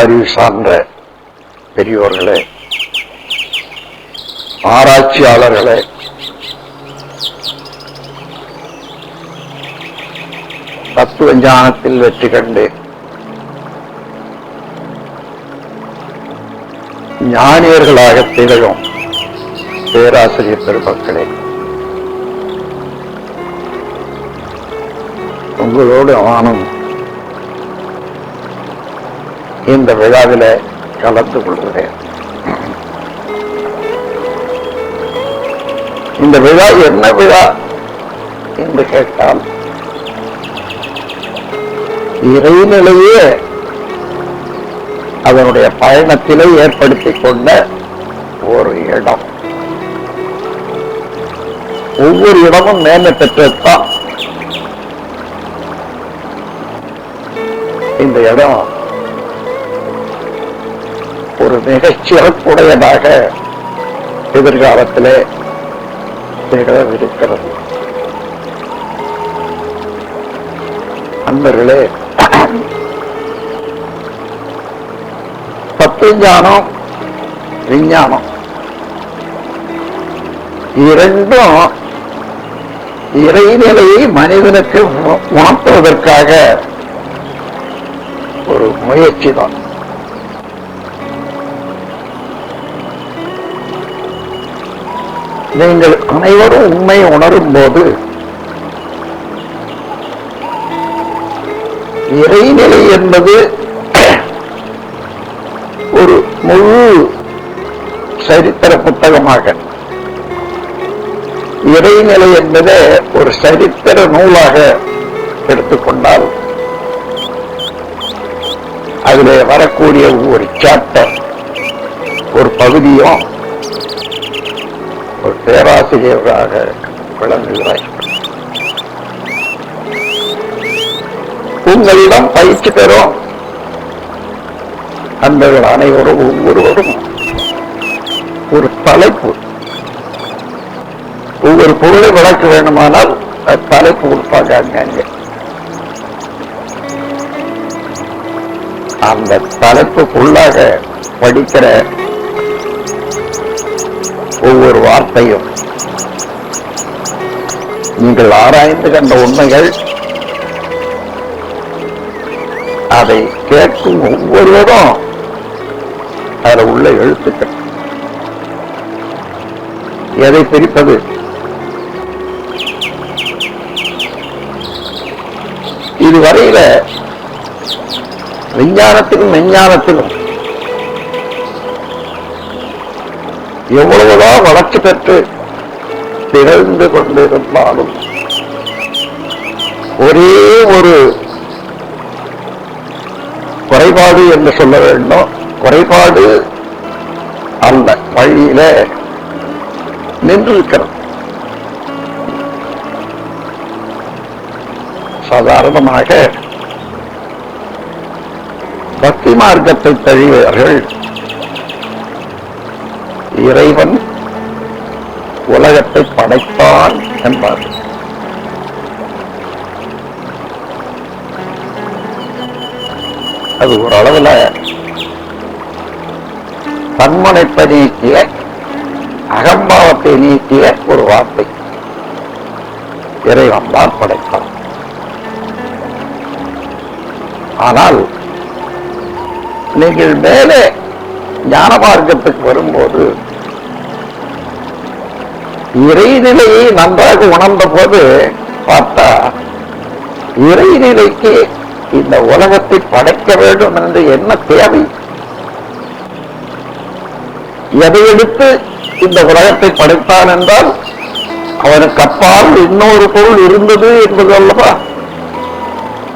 அறிவு சார்ந்த பெரியோர்களே, ஆராய்ச்சியாளர்களே, தத்துவ ஞானத்தில் வெற்றி கண்டு ஞானியர்களாக திகழும் பேராசிரியர் பெருமக்களே, உங்களோடு நானும் இந்த விழாவில கலந்து கொள்கிறேன். இந்த விழா என்ன விழா என்று கேட்டால், இறைநிலையே அதனுடைய பயணத்திலே ஏற்படுத்திக் கொண்ட ஒரு இடம். ஒவ்வொரு இடமும் மேன்மை பெற்றதுதான். இந்த இடம் ஒரு மிகச் சிறப்புடையதாக எதிர்காலத்திலே திகழவிருக்கிறது. அன்பர்களே, தத்துவஞானம், விஞ்ஞானம் இரண்டும் இறைநிலையை மனிதனுக்கு உணர்த்துவதற்காக ஒரு முயற்சி தான். நீங்கள் அனைவரும் உண்மை உணரும் போது இறைநிலை என்பது ஒரு முழு சரித்திர புத்தகமாக, இறைநிலை என்பதை ஒரு சரித்திர நூலாக எடுத்துக்கொண்டால் அதிலே வரக்கூடிய ஒரு சாப்டர், ஒரு பகுதியும் ஒரு பேராசிரியராக விளங்குகிறாய். உங்களிடம் பயிற்சி பெறும் அன்பர்கள் அனைவரும் ஒவ்வொருவரும் ஒரு தலைப்பு, ஒவ்வொரு பொருளை விளக்க வேண்டுமானால் தலைப்பு கொடுப்பாங்க. அந்த தலைப்புக்குள்ளாக படிக்கிற ஒவ்வொரு வார்த்தையும் நீங்கள் ஆராய்ந்து கண்ட உண்மைகள், அதை கேட்கும் ஒவ்வொருவரும் அதில் உள்ள எழுத்துக்கள். எதை பிரிப்பது? இதுவரையில விஞ்ஞானத்திலும் மெஞ்ஞானத்திலும் எவ்வளவுதான் வளர்ச்சி பெற்று திகழ்ந்து கொண்டிருந்தாலும் ஒரே ஒரு குறைபாடு என்று சொல்ல வேண்டும். குறைபாடு அல்ல, வழியில நின்றிருக்கிறது. சாதாரணமாக பக்தி மார்க்கத்தை தழுவியவர்கள் இறைவன் உலகத்தை படைத்தான் என்பார்கள். அது ஒரு அளவுல தன்முனைப்பை நீக்கிய, அகம்பாவத்தை நீக்கிய ஒரு வார்த்தை. இறைவன் தான் படைத்தான். ஆனால் நீங்கள் மேலே ஞான மார்க்கத்துக்கு வரும்போது இறைநிலையை நன்றாக உணர்ந்த போது பார்த்தா, இறைநிலைக்கு இந்த உலகத்தை படைக்க வேண்டும் என்று என்ன தேவை? எதை எடுத்து இந்த உலகத்தை படைத்தான் என்றால், அவனுக்கு அப்பால் இன்னொரு பொருள் இருந்தது என்பது அல்லவா?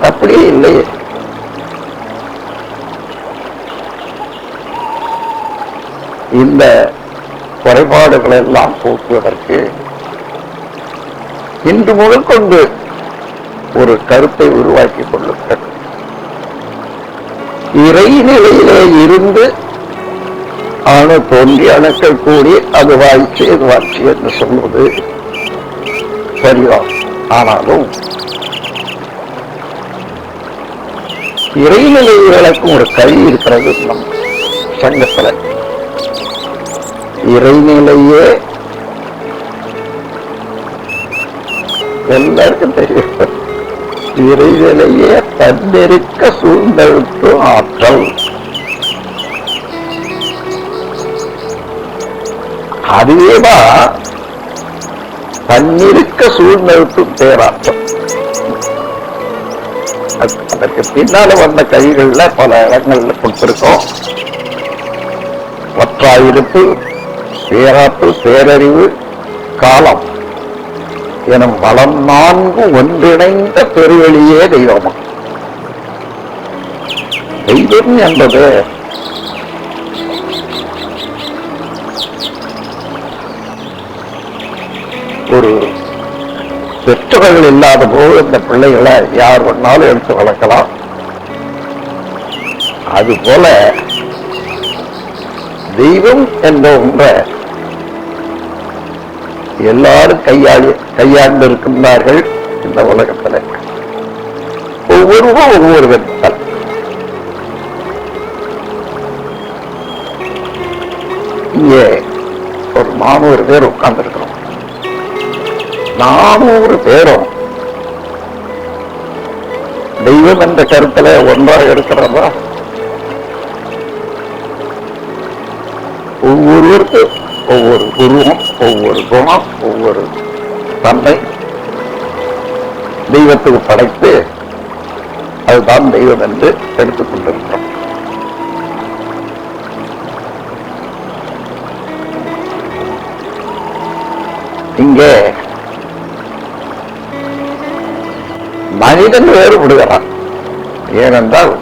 அப்படியே இல்லையே. இந்த குறைபாடுகளை எல்லாம் போக்குவதற்கு இன்று முதல் கொண்டு ஒரு கருத்தை உருவாக்கிக் கொள்ளுங்கள். இறைநிலையிலே இருந்து அணு தோன்றி அணுக்கள் கூடி அது வாய்ச்சி இது வாய்ச்சி என்று சொல்வது சரிதான். ஆனாலும் இறைநிலைகளுக்கும் ஒரு கழி இருக்கிறது நம் சங்கத்துல. இறைநிலையே எல்லாருக்கும் தெரியும். இறைநிலையே தன்னிருக்க சூழ்ந்தெழுத்தும் ஆற்றல். அதுவேதான் தன்னிருக்க சூழ்நிறுத்தும் பேராற்றல். அதற்கு பின்னால வந்த கைகள்ல பல இடங்கள்ல கொடுத்திருக்கோம். ஒற்றாயிருப்பு, பேராற்றல், பேரறிவு, காலம் எனும் வளம் 4 ஒன்றிணைந்த பெருவெளியே தெய்வமா. தெய்வம் என்பது ஒரு பெற்றவர்கள் இல்லாத போது இந்த பிள்ளைகளை யார் வேணாலும் எடுத்து வளர்க்கலாம். அதுபோல தெய்வம் என்ற ஒன்றை எல்லாரும் கையாண்டு இருக்கின்றார்கள் இந்த உலகத்தில். ஒவ்வொருவரும் ஒவ்வொரு விதத்தால். இங்கே ஒரு 400 பேர் உட்கார்ந்து இருக்கிறோம். 400 பேரும் தெய்வம் என்ற கருத்துல ஒன்றாக இருக்கிறதா? ஒவ்வொருவருக்கும் ஒவ்வொரு குருவம், ஒவ்வொரு குணம், ஒவ்வொரு தன்மை தெய்வத்துக்கு படைத்து அதுதான் தெய்வம் என்று எடுத்துக் கொண்டிருக்கிறோம். இங்கே மனிதன் வேறுபடுகிறான். ஏனென்றால்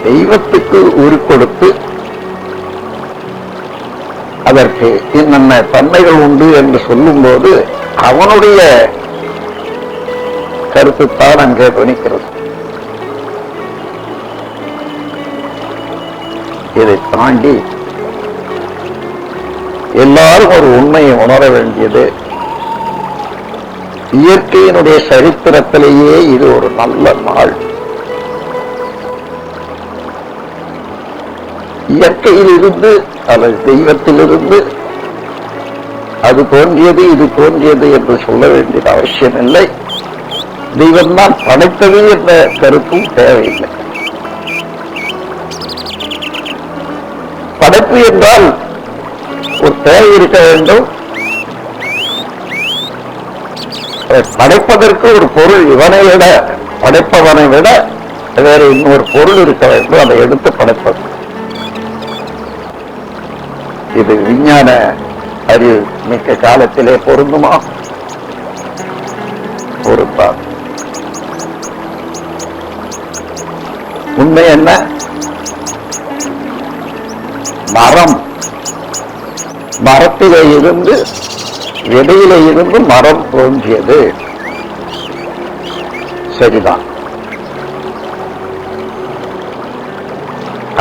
தெய்வத்துக்கு உரு கொடுத்து அதற்கு என்னென்ன தன்மைகள் உண்டு என்று சொல்லும் போது அவனுடைய கருத்துத்தான் அங்கே துணிக்கிறது. இதை தாண்டி எல்லாரும் ஒரு உண்மையை உணர வேண்டியது, இயற்கையினுடைய சரித்திரத்திலேயே இது ஒரு நல்ல நாள். இயற்கையில் இருந்து அல்லது தெய்வத்திலிருந்து அது தோன்றியது இது தோன்றியது என்று சொல்ல வேண்டிய அவசியம் இல்லை. தெய்வம்தான் படைத்தது என்ற கருத்தும் தேவையில்லை. படைப்பு என்றால் ஒரு தேவை இருக்க வேண்டும். படைப்பதற்கு ஒரு பொருள் இவனை விட, படைப்பவனை விட வேற இன்னொரு பொருள் இருக்க வேண்டும். அதை எடுத்து படைப்பது. இது விஞ்ஞான அறிவு மிக்க காலத்திலே பொருந்துமா? பொருந்தார். உண்மை என்ன? மரத்திலே இருந்து, விதையிலே இருந்து மரம் தோன்றியது சரிதான்.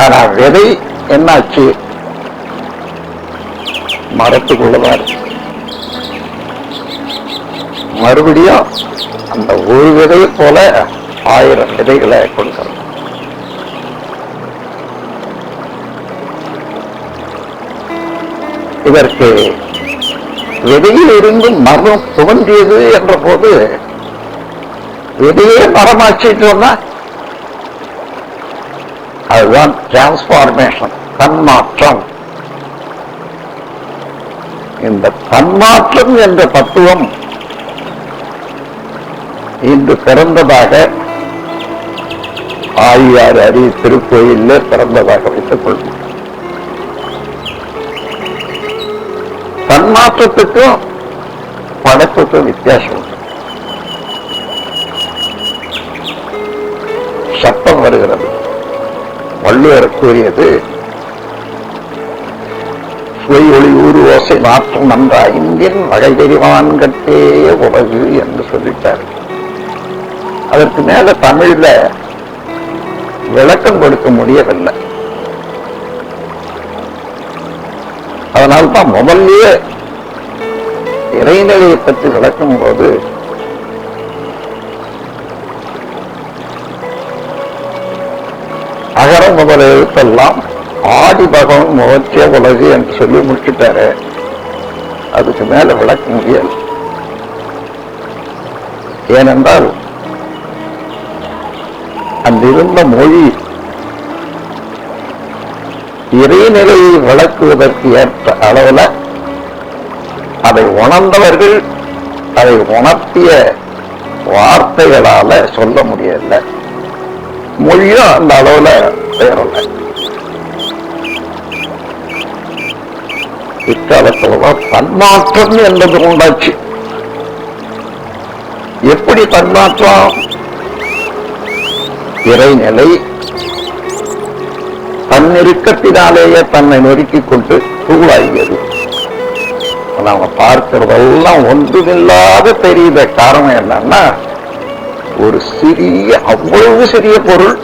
ஆனா விதை என்னாச்சு? மரத்துக்குள்ளதான். மறுபடியும் அந்த ஒரு விதை போல 1000 விதைகளை கொடுக்கிறது. இதற்கு விதையில் இருந்து மரம் தோன்றியது என்ற போது விதையே மரமாச்சிட்டோம்னா அதுதான் டிரான்ஸ்பார்மேஷன், தன்மாற்றம். இந்த தன்மாற்றம் என்ற தத்துவம் இன்று பிறந்ததாக ஆழியார் அரி திருக்கோயிலே பிறந்ததாக வைத்துக் கொள்ளும். தன்மாற்றத்துக்கும் படைப்புக்கும் வித்தியாசம் உண்டு. சத்தம் வருகிறது. வள்ளுவர் கூறியது சுவை ஒளி ஊறு ஓசை மாற்றம் நன்ற ஐந்தின் வகை தெரிவான்கட்டே உலகு என்று சொல்லிட்டார். அதற்கு மேல தமிழ்ல விளக்கம் கொடுக்க முடியவில்லை. அதனால்தான் முதல்லயே இறைநிலையை பற்றி விளக்கும் போது முதல் எழுத்தெல்லாம் ஆதி பகவன் முகற்றிய உலகு என்று சொல்லி முடிச்சுட்டாரு. அதுக்கு மேல விளக்க முடியாது. ஏனென்றால் அங்கிருந்த மொழி இறைநிலையை விளக்குவதற்கு ஏற்ற அளவுல அதை உணர்ந்தவர்கள் அதை உணர்த்திய வார்த்தைகளால சொல்ல முடியல. மொழியும் அந்த அளவுல வேறல. இக்காலத்துலதான் தன்மாற்றம் என்பது உண்டாச்சு. எப்படி தன்மாற்றம்? இறைநிலை தன்னிருக்கத்தினாலேயே தன்னை நெருக்கிக் கொண்டு தூளாகியது. நாம பார்க்கிறதெல்லாம் ஒன்றுமில்லாத தெரியுத காரணம் என்னன்னா, ஒரு சிறிய அவ்வளவு சிறிய பொருள்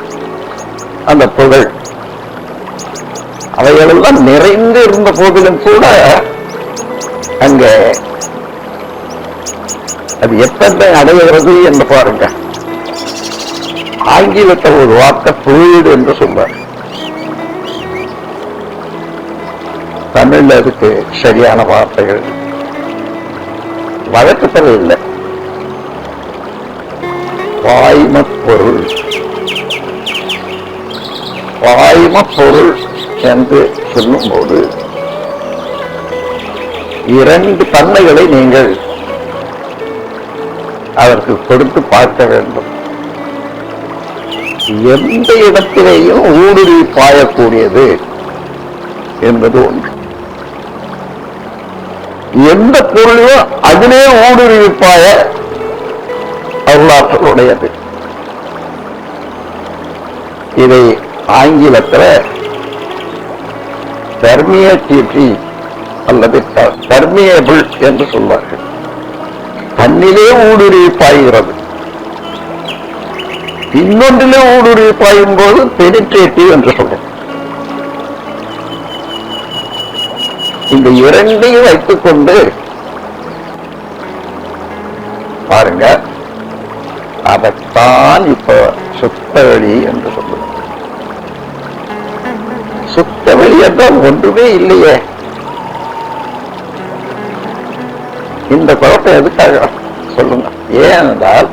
அந்த புகழ் அவைகளெல்லாம் நிறைந்து இருந்த போதிலும் கூட அங்க அது எத்தனை அடைகிறது என்று பாருங்க. ஆங்கிலத்தை ஒரு வார்த்தை புழுடு என்று சொல்வார். தமிழ்ல அதுக்கு சரியான வார்த்தைகள் வழக்கத்தில் இல்லை. வாய்மப் பொருள், வாய்மப் பொருள் என்று சொல்லும்போது இரண்டு தன்மைகளை நீங்கள் அதற்கு கொடுத்து பார்க்க வேண்டும். எந்த இடத்திலேயும் ஊடுருவி பாயக்கூடியது என்பது ஒன்று. எந்த பொருளையும் அதிலே ஊடுருவி பாய அருளாற்றலுடையது. இதை ஆங்கிலத்தில் பெர்மியபிலிட்டி அல்லது பெர்மியபிள் என்று சொல்வார்கள். தன்னிலே ஊடுருவி பாய்கிறது. இன்னொன்றிலே ஊடுருவி பாயும் போது பெனிட்ரேட்டிவ் என்று சொல்றோம். இந்த இரண்டையும் வைத்துக் கொண்டு பாருங்க. அதைத்தான் இப்ப சுத்த வெளி என்று சொல்லுவோம். சுத்த வெளி என்றால் ஒன்றுமே இல்லையே. இந்த குழப்பம் எதுக்காக சொல்லுங்க? ஏனென்றால்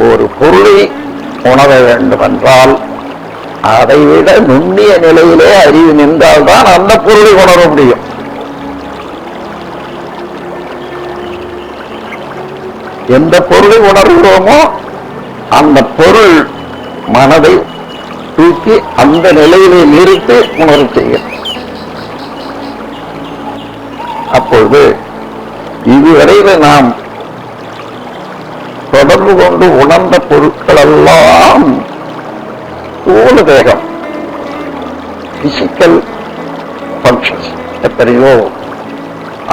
ஒரு பொருளை உணர வேண்டும் என்றால் அதை விட நுண்ணிய நிலையிலே அறிவு நின்றால்தான் அந்த பொருளை உணர முடியும். எந்த பொருளை உணர்கிறோமோ அந்த பொருள் மனதை தூக்கி அந்த நிலையிலே நிறுத்தி உணர செய்யும். அப்பொழுது இதுவரையில நாம் தொடர்பு கொண்டு உணர்ந்த பொருட்கள் எல்லாம் ஸ்தூல தேகம், பிசிக்கல் பங்கன்ஸ், எத்தனையோ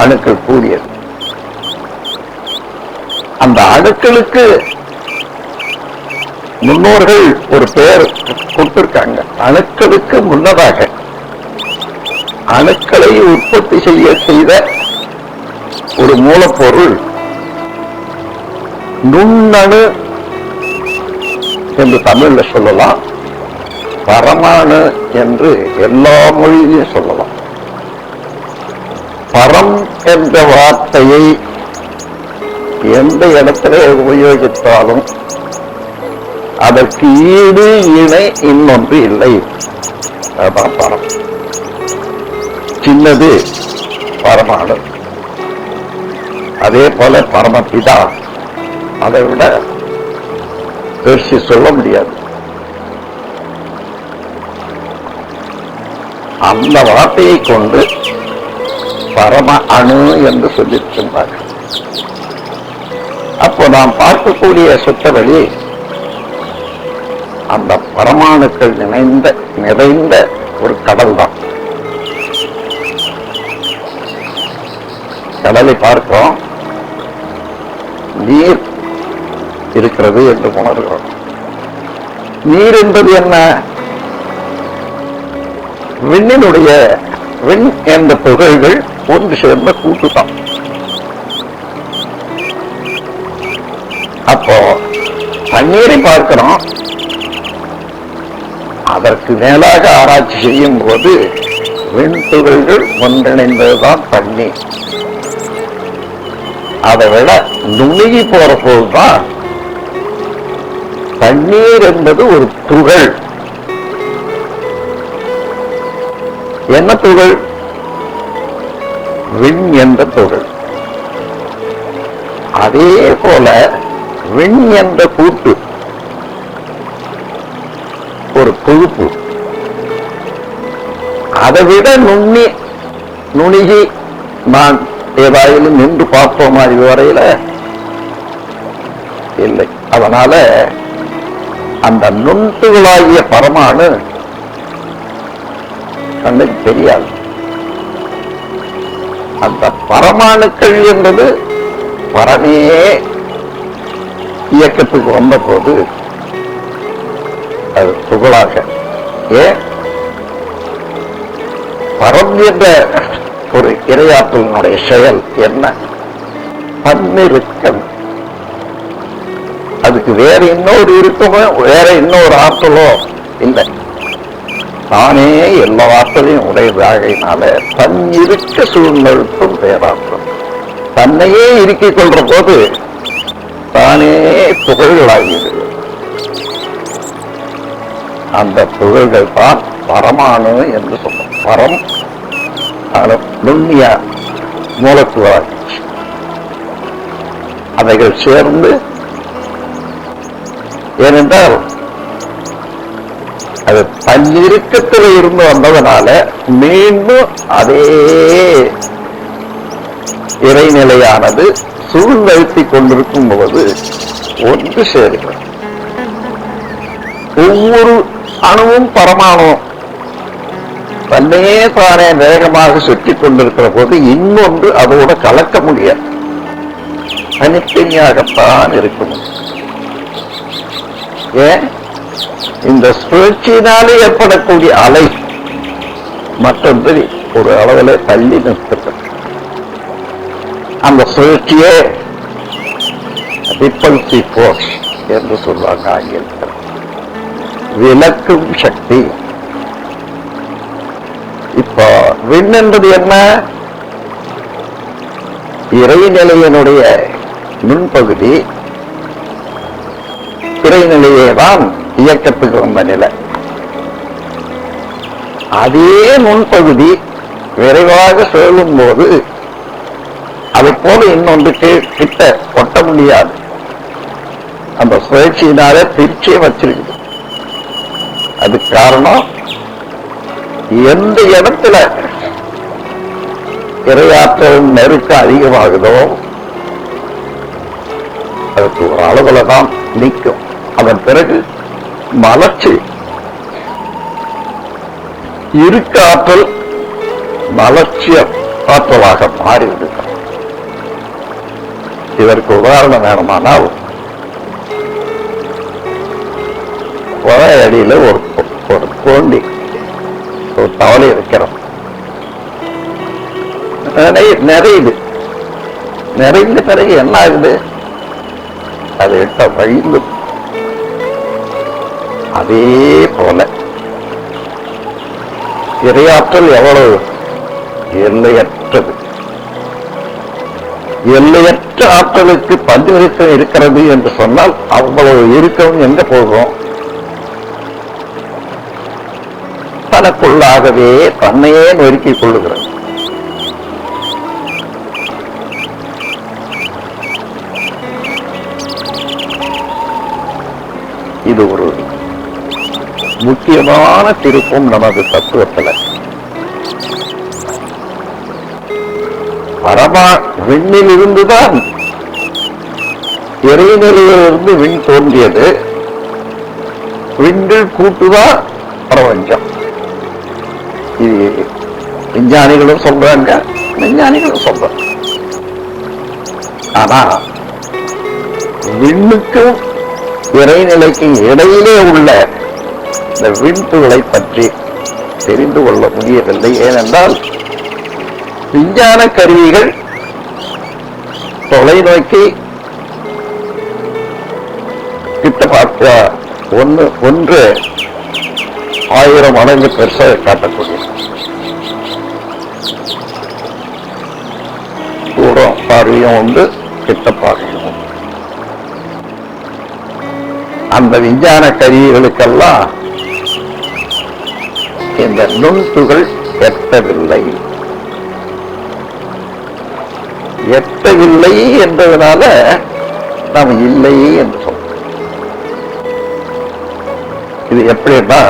அணுக்கள் கூடியது. அந்த அணுக்களுக்கு முன்னோர்கள் ஒரு பெயர் கொடுத்திருக்காங்க. அணுக்களுக்கு முன்னதாக அணுக்களை உற்பத்தி செய்த ஒரு மூலப்பொருள் நுண்ணணு என்று தமிழ்ல சொல்லலாம், பரமாணு என்று எல்லா மொழியிலும் சொல்லலாம். பரம் என்ற வார்த்தையை எந்த இடத்துல உபயோகித்தாலும் அதற்கு ஈடு இணை இன்னொன்று இல்லை. அதுதான் பரம். சின்னது பரமாணு. அதே போல பரமபிதா, அதை விட பெருசு சொல்ல முடியாது. அந்த வார்த்தையை கொண்டு பரம அணு என்று சொல்லியிருக்கின்றார்கள். அப்போ நாம் பார்க்கக்கூடிய சுத்தவழி அந்த பரமாணுக்கள் நிறைந்த ஒரு கடல் தான். கடலை பார்க்கிறோம், நீர் இருக்கிறது என்று உணர்கிறோம். நீர் என்பது என்ன? விண்ணினுடைய விண் என்ற துகள்கள் ஒன்று சேர்ந்த கூட்டுதான். அப்போ தண்ணீரை பார்க்கிறோம், அதற்கு மேலாக ஆராய்ச்சி செய்யும் போது விண்துகள்கள் ஒன்றிணைந்ததுதான் தண்ணீர். அதை விட நுணுகி போற போதுதான் தண்ணீர் என்பது ஒரு துகள். என்ன துகள்? விண் என்ற துகள். அதே போல விண் என்ற கூட்டு ஒரு கொழுப்பு. அதை விட நுணுகி நான் ஏதாயிலும் நின்று பார்ப்போமா இதுவரையில? இல்லை. அதனால அந்த நுண்துகளாகிய பரமாணு கண்ணுக்கு தெரியாது. அந்த பரமாணுக்கள் என்பது பரமே இயக்கத்துக்கு வந்த போது அது துகளாக, ஏன் பரம் என்ற ஒரு இரையாற்றலினுடைய செயல் என்ன? பன்னிருக்கம். அதுக்கு வேற இன்னொரு இருக்கமோ வேற இன்னொரு ஆற்றலோ இல்லை. தானே எல்லா ஆற்றலையும் உடையதாகினால தன்னிருக்க சூழ்நிலைக்கும் பேராற்றல். தன்னையே இருக்கிக் கொள்ற போது தானே துகள்களாகிறது. அந்த துகள்கள் தான் பரமாணு என்று சொல்லும். பரம் நுண்ணிய மூலக்கூறாக அவைகள் சேர்ந்து, ஏனென்றால் அது தன்னிருக்கத்தில் இருந்து வந்ததனால மீண்டும் அதே இறைநிலையானது சூழ்நிறுத்திக் கொண்டிருக்கும் போது ஒன்று சேருகிறது. ஒவ்வொரு அணுவும் பரமாணுவும் தன்னையே தானே வேகமாக சுற்றி கொண்டிருக்கிற போது இன்னொன்று அதோட கலக்க முடியாது. தனித்தனியாகத்தான் இருக்கும். ஏன்? இந்த சுழற்சியினாலே ஏற்படக்கூடிய அலை மற்றொன்று ஒரு அளவில் தள்ளி நிறுத்தப்படும். அந்த சுழற்சியே ரிப்பல்சிவ் ஃபோர்ஸ் என்று சொல்வாங்க ஆங்கிலத்தில். விலக்கும் சக்தி. இப்ப விண் என்பது என்ன? இறைநிலையினுடைய முன்பகுதி. இறைநிலையே தான் இயக்கத்துக்கு வந்த நிலை. அதே முன்பகுதி விரைவாக செல்லும் போது அதை போல இன்னொன்று கிட்ட ஒட்ட முடியாது. அந்த சுழற்சியினாலே பிரிச்சே வச்சிருக்கு. அது காரணம், எந்த இடத்துல இரையாற்றல் நெருக்கம் அதிகமாகுதோ அதுக்கு ஒரு அளவுல தான் நிற்கும். அதன் பிறகு மலர்ச்சி இருக்க ஆற்றல் மலர்ச்சி ஆற்றலாக மாறிவிடுகிறது. இதற்கு உதாரணம் வேணுமானால் அடியில ஒரு கோண்டி ஒரு தவளை இருக்கிறோம். நிறையுது. நிறைந்த பிறகு என்ன ஆகுது? அது எட்ட வழிந்து. அதே போல இரையாற்றல் எவ்வளவு எல்லையற்றது. எல்லையற்ற ஆற்றலுக்கு பன்னிருக்கம் இருக்கிறது என்று சொன்னால் அவ்வளவு இருக்கம் எங்க போகும்? தனக்குள்ளாகவே தன்னையே நொறுக்கிக் கொள்ளுகிறது. இது ஒரு முக்கியமான திருப்பம் நமது தத்துவத்தில். பரமா விண்ணில் இருந்துதான் இறைநிலையிலிருந்து விண் தோன்றியது. விண்ணில் கூட்டுதான் பிரபஞ்சம். இது விஞ்ஞானிகளும் சொல்றாங்க, விஞ்ஞானிகளும் சொல்றாங்க. ஆனா விண்ணுக்கும் இறைநிலைக்கு இடையிலே உள்ள இந்த விண்துகளை பற்றி தெரிந்து கொள்ள முடியவில்லை. ஏனென்றால் விஞ்ஞான கருவிகள் தொலைநோக்கி கிட்ட பார்க்க ஒன்று 1000 மடங்கு பெருசாக காட்டக்கூடிய தூரம் பார்வையும் உண்டு, கிட்ட பார்வையும் உண்டு. அந்த விஞ்ஞான கருவிகளுக்கெல்லாம் இந்த நுண்துகள் எட்டவில்லை. எட்டவில்லை என்பதனால நாம் இல்லை என்று சொல்றோம். இது எப்படின்னா,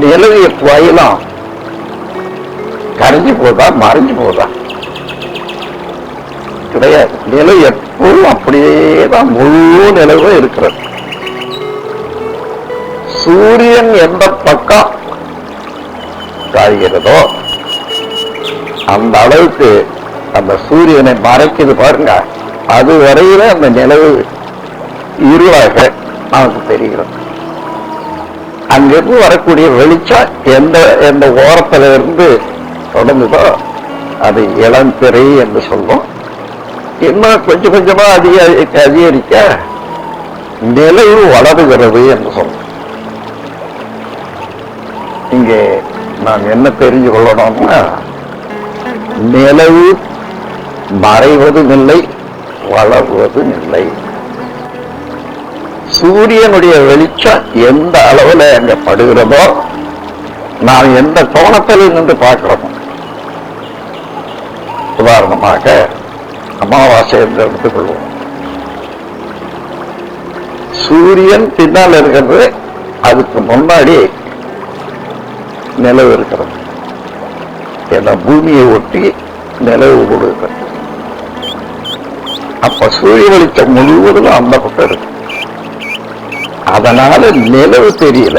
நிலவிய புயலாம் கரைஞ்சு போதா மறைஞ்சு போதா கிடையாது. நிலவு எப்பவும் அப்படியேதான் முழு நிலவும் இருக்கிறது. சூரியன் எந்த பக்கம் காய்கிறதோ அந்த அளவுக்கு அந்த சூரியனை மறைக்குது பாருங்க, அது வரையில அந்த நிலவு இருளாக நமக்கு தெரிகிறது. அங்கிருந்து வரக்கூடிய வெளிச்சம் எந்த எந்த ஓரத்துல இருந்து தொடங்குதோ அது இளம்பிறை என்று சொல்லும். இன்னும் கொஞ்சம் கொஞ்சமா அதிகரிக்க நிலவு வளருகிறது என்று சொல்லும். இங்கே நாம் என்ன தெரிஞ்சு கொள்ளணும்னா, நிலவு மறைவதும் இல்லை, வளர்வதும் இல்லை. சூரியனுடைய வெளிச்சம் எந்த அளவுல அங்க படுகிறதோ நாம் எந்த கோணத்தில் நின்று பார்க்கிறோமோ, உதாரணமாக அமாவாசை என்று எடுத்துக் கொள்வோம். சூரியன் பின்னால் இருக்கிறது, அதுக்கு முன்னாடி நிலவு இருக்கிறது. ஏன்னா பூமியை ஒட்டி நிலவு கொடுக்கிறது. அப்ப சூரிய வெளிச்சம் முழுவதும் அந்த பக்கம் இருக்கு. அதனால நிலவு தெரியல,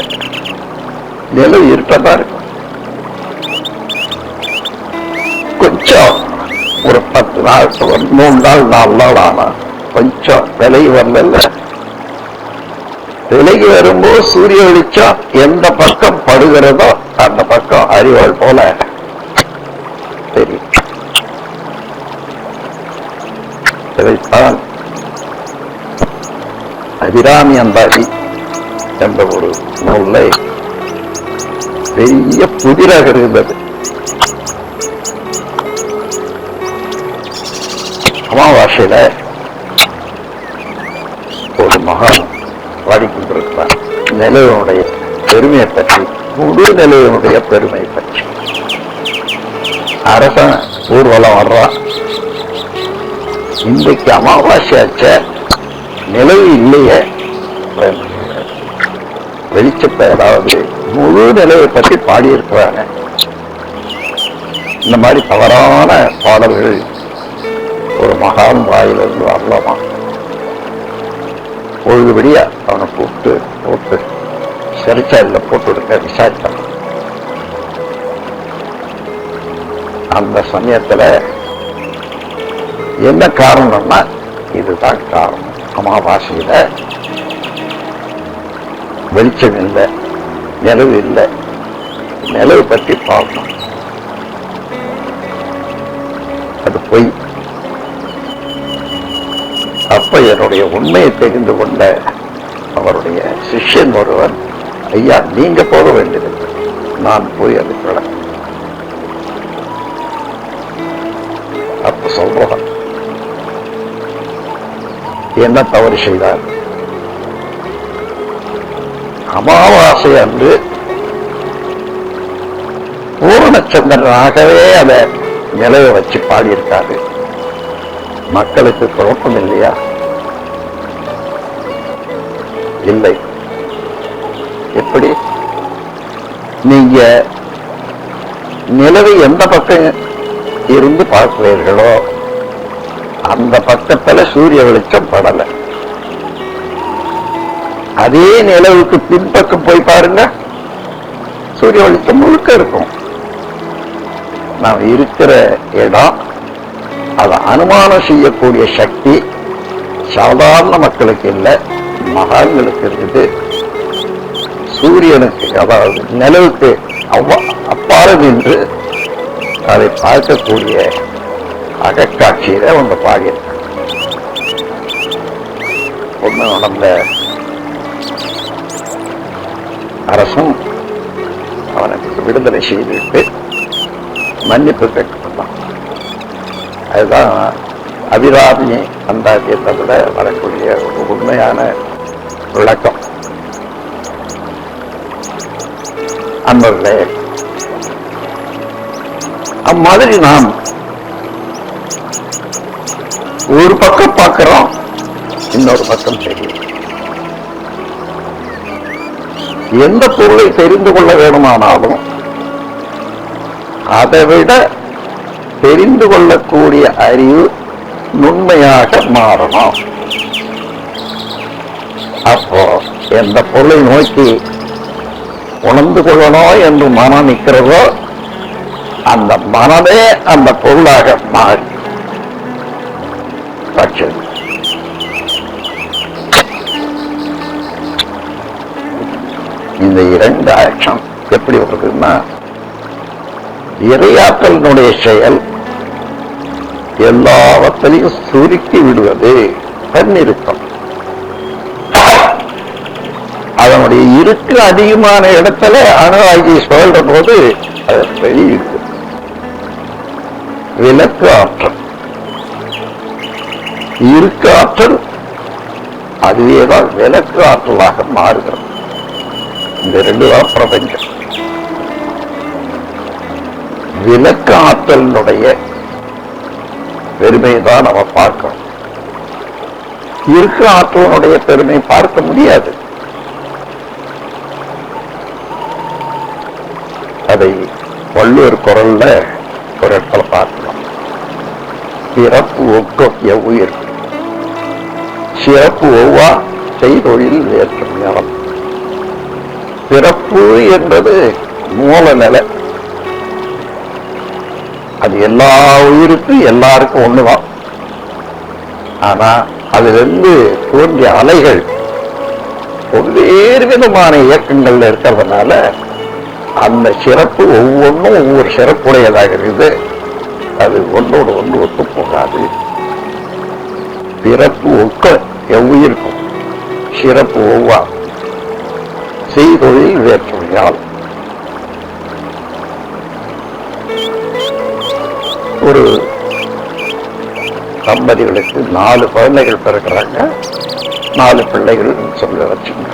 நிலவு இருட்டதா இருக்கும். கொஞ்சம் ஒரு 10 நாள் 3 நாள் 4 நாள் ஆனா கொஞ்சம் விலகி வரல. விலகி வரும்போது சூரிய வெளிச்சம் எந்த பக்கம் படுகிறதோ அந்த பக்கம் அறிவாள் போல தெரியும். இதைத்தான் அபிராமி அந்தாதி என்ற ஒரு நூலை பெரிய புதிராக இருந்தது. அமாவாசையில ஒரு மகான் பாடிக்கொண்டிருக்கிறார் நிலவனுடைய பெருமையை பற்றி, முழு நிலவனுடைய பெருமை பற்றி. அரசன் ஊர்வலம் வர்றான். இன்றைக்கு அமாவாசையாச்ச, நிலவு இல்லையே, வெளிச்சத்தை அதாவது முழு நிலவை பற்றி பாடியிருக்கிறாங்க. இந்த மாதிரி தவறான பாடல்கள் ஒரு மகான் வாயிலிருந்து வரலாமா? பொழுதுபடியா அவனை போட்டு சிறைச்சாலையில போட்டு விடுங்க, விசாரிச்சான். அந்த சமயத்துல என்ன காரணம்னா, இதுதான் காரணம். அமாவாசையில வெளிச்சம் இல்லை, நிலவு இல்லை. நிலவு பற்றி பார்க்கணும், அது பொய். அப்ப என்னுடைய உண்மையை தெரிந்து கொண்ட அவருடைய சிஷ்யன் ஒருவன், ஐயா நீங்க போக வேண்டியதில்லை, நான் போய் அதுக்குள்ள. அப்ப சொல்றான், என்ன தவறு செய்தார்? அமாவாசை அன்று பூரணச்சந்திரனாகவே அதை நிலவை வச்சு பாடியிருக்காரு. மக்களுக்கு குழப்பம் இல்லையா? இல்லை. எப்படி? நீங்க நிலவை எந்த பக்கம் இருந்து பார்க்கிறீர்களோ அந்த பக்கத்துல சூரிய வெளிச்சம் படல. அதே நிலவுக்கு பின்பக்கம் போய் பாருங்க, சூரிய வெளிச்சம் முழுக்க இருக்கும். நாம் இருக்கிற இடம், அதை அனுமானம் செய்யக்கூடிய சக்தி சாதாரண மக்களுக்கு இல்லை, மகான்களுக்கு இருக்குது. சூரியனுக்கு, அதாவது நிலவுக்கு அப்பாறு நின்று அதை பார்க்கக்கூடிய அகக்காட்சியில அவங்க பாடியிருக்க. ஒண்ணு நடந்த அரசும் அவனுக்கு விடுதலை செய்துவிட்டு மன்னிப்பு கேட்டுக்கொண்டான். அதுதான் அபிராமி அந்தாதியத்தை விட வரக்கூடிய ஒரு உண்மையான விளக்கம். அன்பர்களே, அம்மாதிரி நாம் ஒரு பக்கம் பார்க்கிறோம், இன்னொரு பக்கம் தெரியும். எந்த பொருளை தெரிந்து கொள்ள வேணுமானாலும் அதை விட தெரிந்து கொள்ளக்கூடிய அறிவு நுண்மையாக மாறணும். அப்போ எந்த பொருளை நோக்கி உணர்ந்து கொள்ளணும் என்று மனம் நிற்கிறதோ அந்த மனமே அந்த பொருளாக மாறி வச்சது. இந்த இரண்டு ஆக்ஷன் எப்படி வருதுன்னா, இறையாற்றலினுடைய செயல் எல்லாவற்றையும் சுருக்கி விடுவது தன்னிருத்தம். அதனுடைய இருக்கு அதிகமான இடத்துல அணுவாகி சொல்ற போது அது வெளியிருக்கு. விளக்கு ஆற்றல், இருக்கு ஆற்றல், அதுவேதான் விளக்கு ஆற்றலாக மாறுகிறது. இந்த ரெண்டு தான் பிரபஞ்சம். விளக்கு ஆற்றலினுடைய பெருமையை தான் நம்ம பார்க்கணும். இருக்கு ஆற்றலினுடைய பெருமை பார்க்க முடியாது. அதை வள்ளுவர் குரல்ல ஒரு இடத்துல பார்க்கலாம். பிறப்பு ஒக்கம் எவ்வுயிர், சிறப்பு ஒவ்வா செய்தொழில் ஏற்றம் ஞானம். பிறப்பு என்பது மூல நிலை. அது எல்லா உயிருக்கும் எல்லாருக்கும் ஒண்ணுதான். ஆனா அதிலிருந்து தோன்றிய அலைகள் வெவ்வேறு விதமான இயக்கங்கள்ல இருக்கிறதுனால அந்த சிறப்பு ஒவ்வொன்றும் ஒவ்வொரு சிறப்புடையதாக இருக்குது. அது ஒன்றோடு ஒன்று ஒத்து போகாது. பிறப்பு ஒக்க எவ்வுயிருக்கும், சிறப்பு ஒவ்வா செய்தொழில் வேற்றுமையால். ஒரு தம்பதிகளுக்கு 4 குழந்தைகள் பிறக்கிறாங்க. 4 பிள்ளைகள் சொல்ல வச்சுங்க.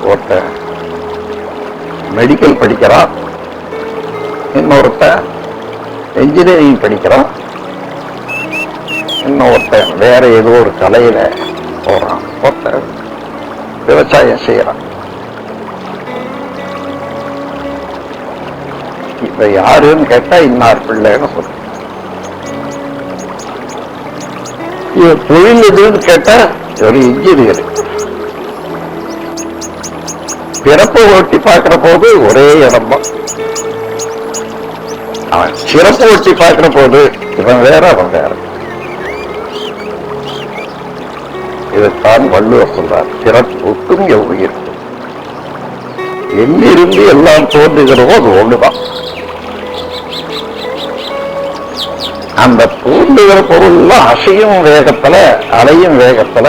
ஒருத்த மெடிக்கல் படிக்கிறான், இன்னொருத்த என்ஜினியரிங் படிக்கிறான், இன்னொருத்த வேற ஏதோ ஒரு கலையில போறான், ஒருத்த விவசாயம் செய்யறான். இப்ப யாருன்னு கேட்டா இன்னார் பிள்ளைன்னு சொல்ற. தொழில் எதுன்னு கேட்டா ஒரு இன்ஜினியர். பிறப்பை ஒட்டி பார்க்கிற போது ஒரே இடம் தான். அவன் சிறப்பு ஒட்டி பார்க்கிற போது இவன் வேற அவன் வேற. இதைத்தான் வள்ளுவர் சொல்றார், சிறப்புக்கும் எவ்வுயிர். எங்கிருந்து எல்லாம் தோன்றுகிறதோ அது ஒண்ணுதான். அந்த தோன்றுகிற பொருள்லாம் அசையும் வேகத்துல அலையும் வேகத்துல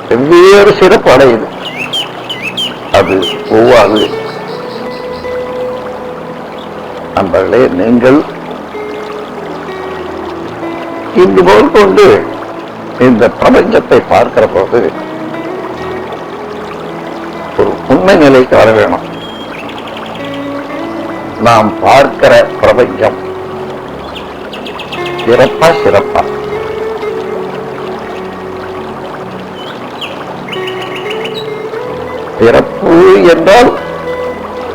வெவ்வேறு சிறப்பு அடையுது. அது ஒவ்வாது. நண்பர்களே, நீங்கள் இன்று போல் கொண்டு இந்த பிரபஞ்சத்தை பார்க்கிற போது ஒரு உண்மை நிலைக்கு வர வேணும். நாம் பார்க்கிற பிரபஞ்சம் சிறப்பா பிறப்பு என்றால்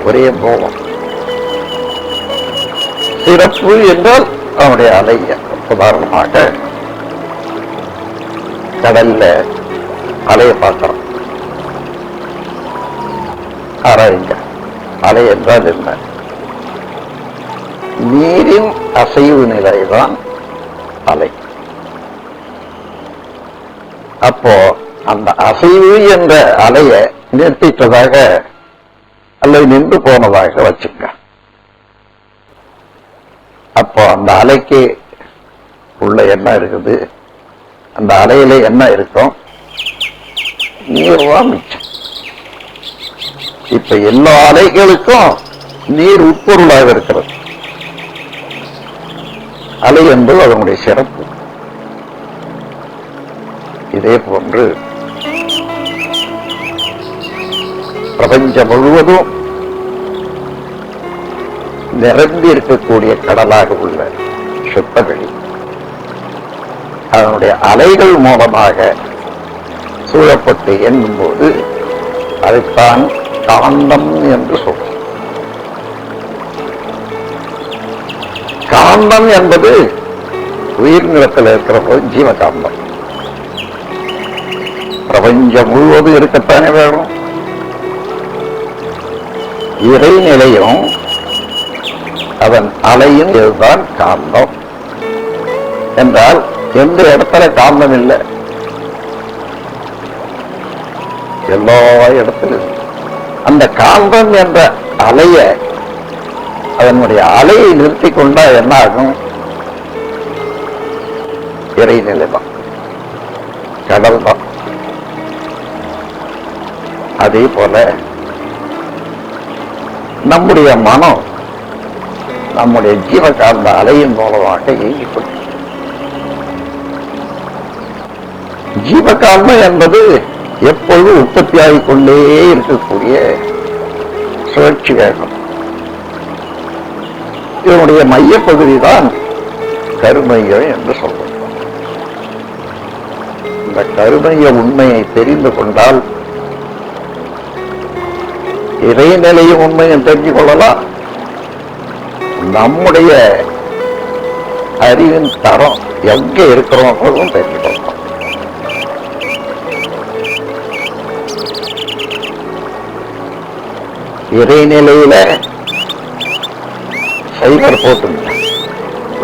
ஒரே போகம், சிறப்பு என்றால் அவனுடைய அலை. உதாரணமாக கடல்ல அலையை பார்க்கிறோம். ஆராயுங்க, அலை என்றால் என்ன? நீரின் அசைவு நிலைதான் அலை. அப்போ அந்த அசைவு என்ற அலையை நிறுத்திட்டதாக அல்லது நின்று போனதாக வச்சுக்க. அப்போ அந்த அலைக்கு உள்ள என்ன இருக்குது? அந்த அலையில என்ன இருக்கும்? நீர் தான் மிச்சம். இப்ப எல்லா அலைகளுக்கும் நீர் உட்பொருளாக இருக்கிறது. அலை என்பது அதனுடைய சிறப்பு. இதே போன்று பிரபஞ்சம் முழுவதும் நிரம்பி இருக்கக்கூடிய கடலாக உள்ள சுத்தவெளி அதனுடைய அலைகள் மூலமாக சூழப்பட்டு எண்ணும் போது அதைத்தான் காந்தம் என்று சொல்றோம். காந்தம் என்பது உயிர் நிலத்தில் இருக்கிற போது ஜீவகாந்தம். பிரபஞ்சம் முழுவதும் இருக்கத்தானே வேணும். இறைநிலையும் அதன் அலையும் இதுதான் காந்தம் என்றால் எந்த இடத்துல காந்தம் இல்லை, எல்லா இடத்திலும் அந்த காந்தம் என்ற அலைய அதனுடைய அலையை நிறுத்தி கொண்டா என்ன ஆகும்? இறைநிலை தான், கடல் தான். அதே போல நம்முடைய மனம் நம்முடைய ஜீவகாந்த அலையின் மூலமாக இயங்கிக்கொண்டு ஜீவகாந்தம் என்பது எப்பொழுது உற்பத்தியாகிக் கொண்டே இருக்கக்கூடிய சுழற்சி வேகம். இதனுடைய மையப்பகுதி தான் கருமையம் என்று சொல்றோம். இந்த கருமைய உண்மையை தெரிந்து கொண்டால் இறைநிலையும் உண்மையும் தெரிஞ்சு கொள்ளலாம். நம்முடைய அறிவின் தரம் எங்க இருக்கிறோம் தெரிஞ்சு கொள்ளலாம். இறைநிலையில சைபர் போட்டு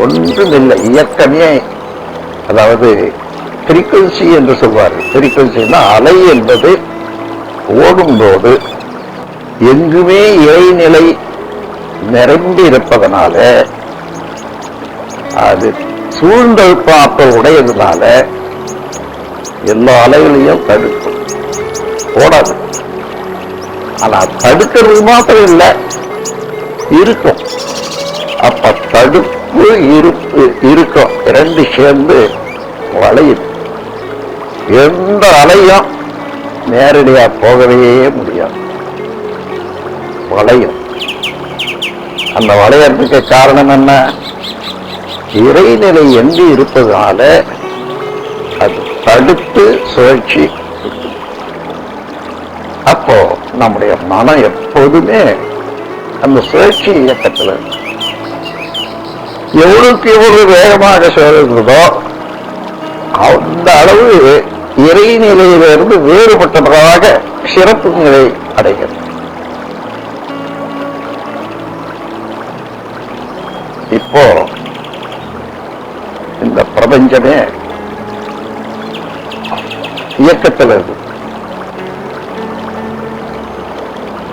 ஒன்றும் இல்லை, இயக்கமே. அதாவது ஃப்ரீக்வன்சி என்று சொல்வார்கள். ஃப்ரீக்வன்சின்னா அலை என்பது ஓடும்போது எங்குமே இறைநிலை நிரம்பி இருப்பதனால அது சூழ்ந்தெழுப்பு ஆற்றல் உடையதுனால எல்லா அலைகளையும் தடுக்கும், ஓடாது. ஆனா தடுக்கிறது மாத்திரம் இல்லை, இருக்கும். அப்ப தடுப்பு இருப்பு இருக்கும், இரண்டு சேர்ந்து வளையும். எந்த அலையும் நேரடியா போகவே முடியாது, வளையும். அந்த வளையத்துக்கு காரணம் என்ன? இறைநிலை எங்கு இருப்பதனால அது தடுத்து சுழற்சி. அப்போ நம்முடைய மனம் எப்போதுமே அந்த சுழற்சி இயக்கத்தில் எவ்வளவுக்கு எவ்வளவு வேகமாக சுழல்கிறதோ அந்த அளவு இறைநிலையிலிருந்து வேறுபட்டதாக சிறப்பு நிலை அடைகிறது. இப்போ இந்த பிரபஞ்சமே இயக்கத்தில் இருக்கு.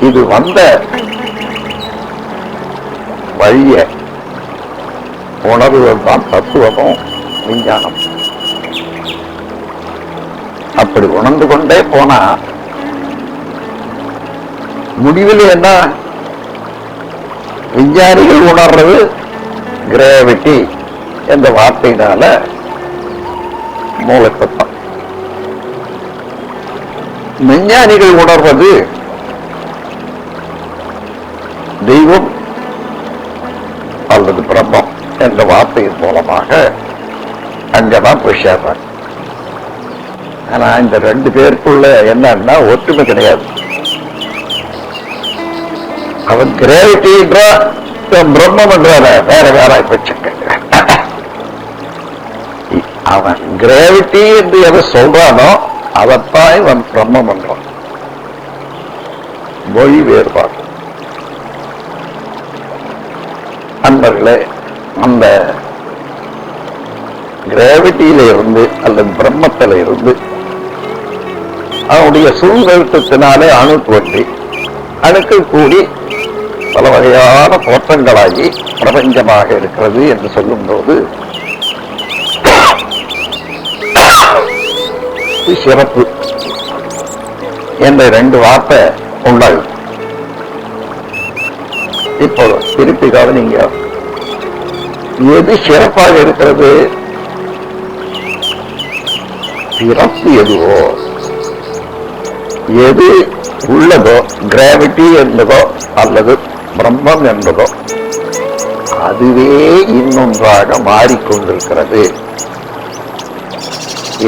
இது வந்த வழிய உணர்வுதான் தத்துவமும் விஞ்ஞானம். அப்படி உணர்ந்து கொண்டே போனா முடிவில் என்ன? விஞ்ஞானிகள் உணர்றது கிராவிட்டி என்ற வார்த்தையினால மூலப்பட்டான். விஞ்ஞானிகள் உணர்வது தெய்வம் அல்லது பிரம்மம் என்ற வார்த்தையின் மூலமாக அங்கதான் போய் சேர்றாங்க. ஆனா இந்த ரெண்டு பேருக்குள்ள என்னன்னா ஒற்றுமை கிடையாது. அவன் கிராவிட்டின்ற பிரம்மம் என்றால வேற வேற வச்சுக்க. அவன் கிராவிட்டி என்று எதை சொல்றானோ அதைத்தான் இவன் பிரம்மம் என்றான். மொழி வேறுபாடு. அன்பர்களே, அந்த கிராவிட்டியில இருந்து அல்லது பிரம்மத்தில இருந்து அவனுடைய சூழ்நிறுத்தத்தினாலே அணு தோன்றி அணுக்கள் கூடி பல வகையான தோற்றங்களாகி பிரபஞ்சமாக இருக்கிறது என்று சொல்லும் போது சிறப்பு என்ற ரெண்டு வார்த்தை உண்டாகும். இப்போ திருப்பி கவனிங்க, எது சிறப்பாக இருக்கிறது? சிறப்பு எதுவோ, எது உள்ளதோ, கிராவிட்டி என்பதோ அல்லது பிரம்மம் என்பதோ, அதுவே இன்னொன்றாக மாறிக்கொண்டிருக்கிறது.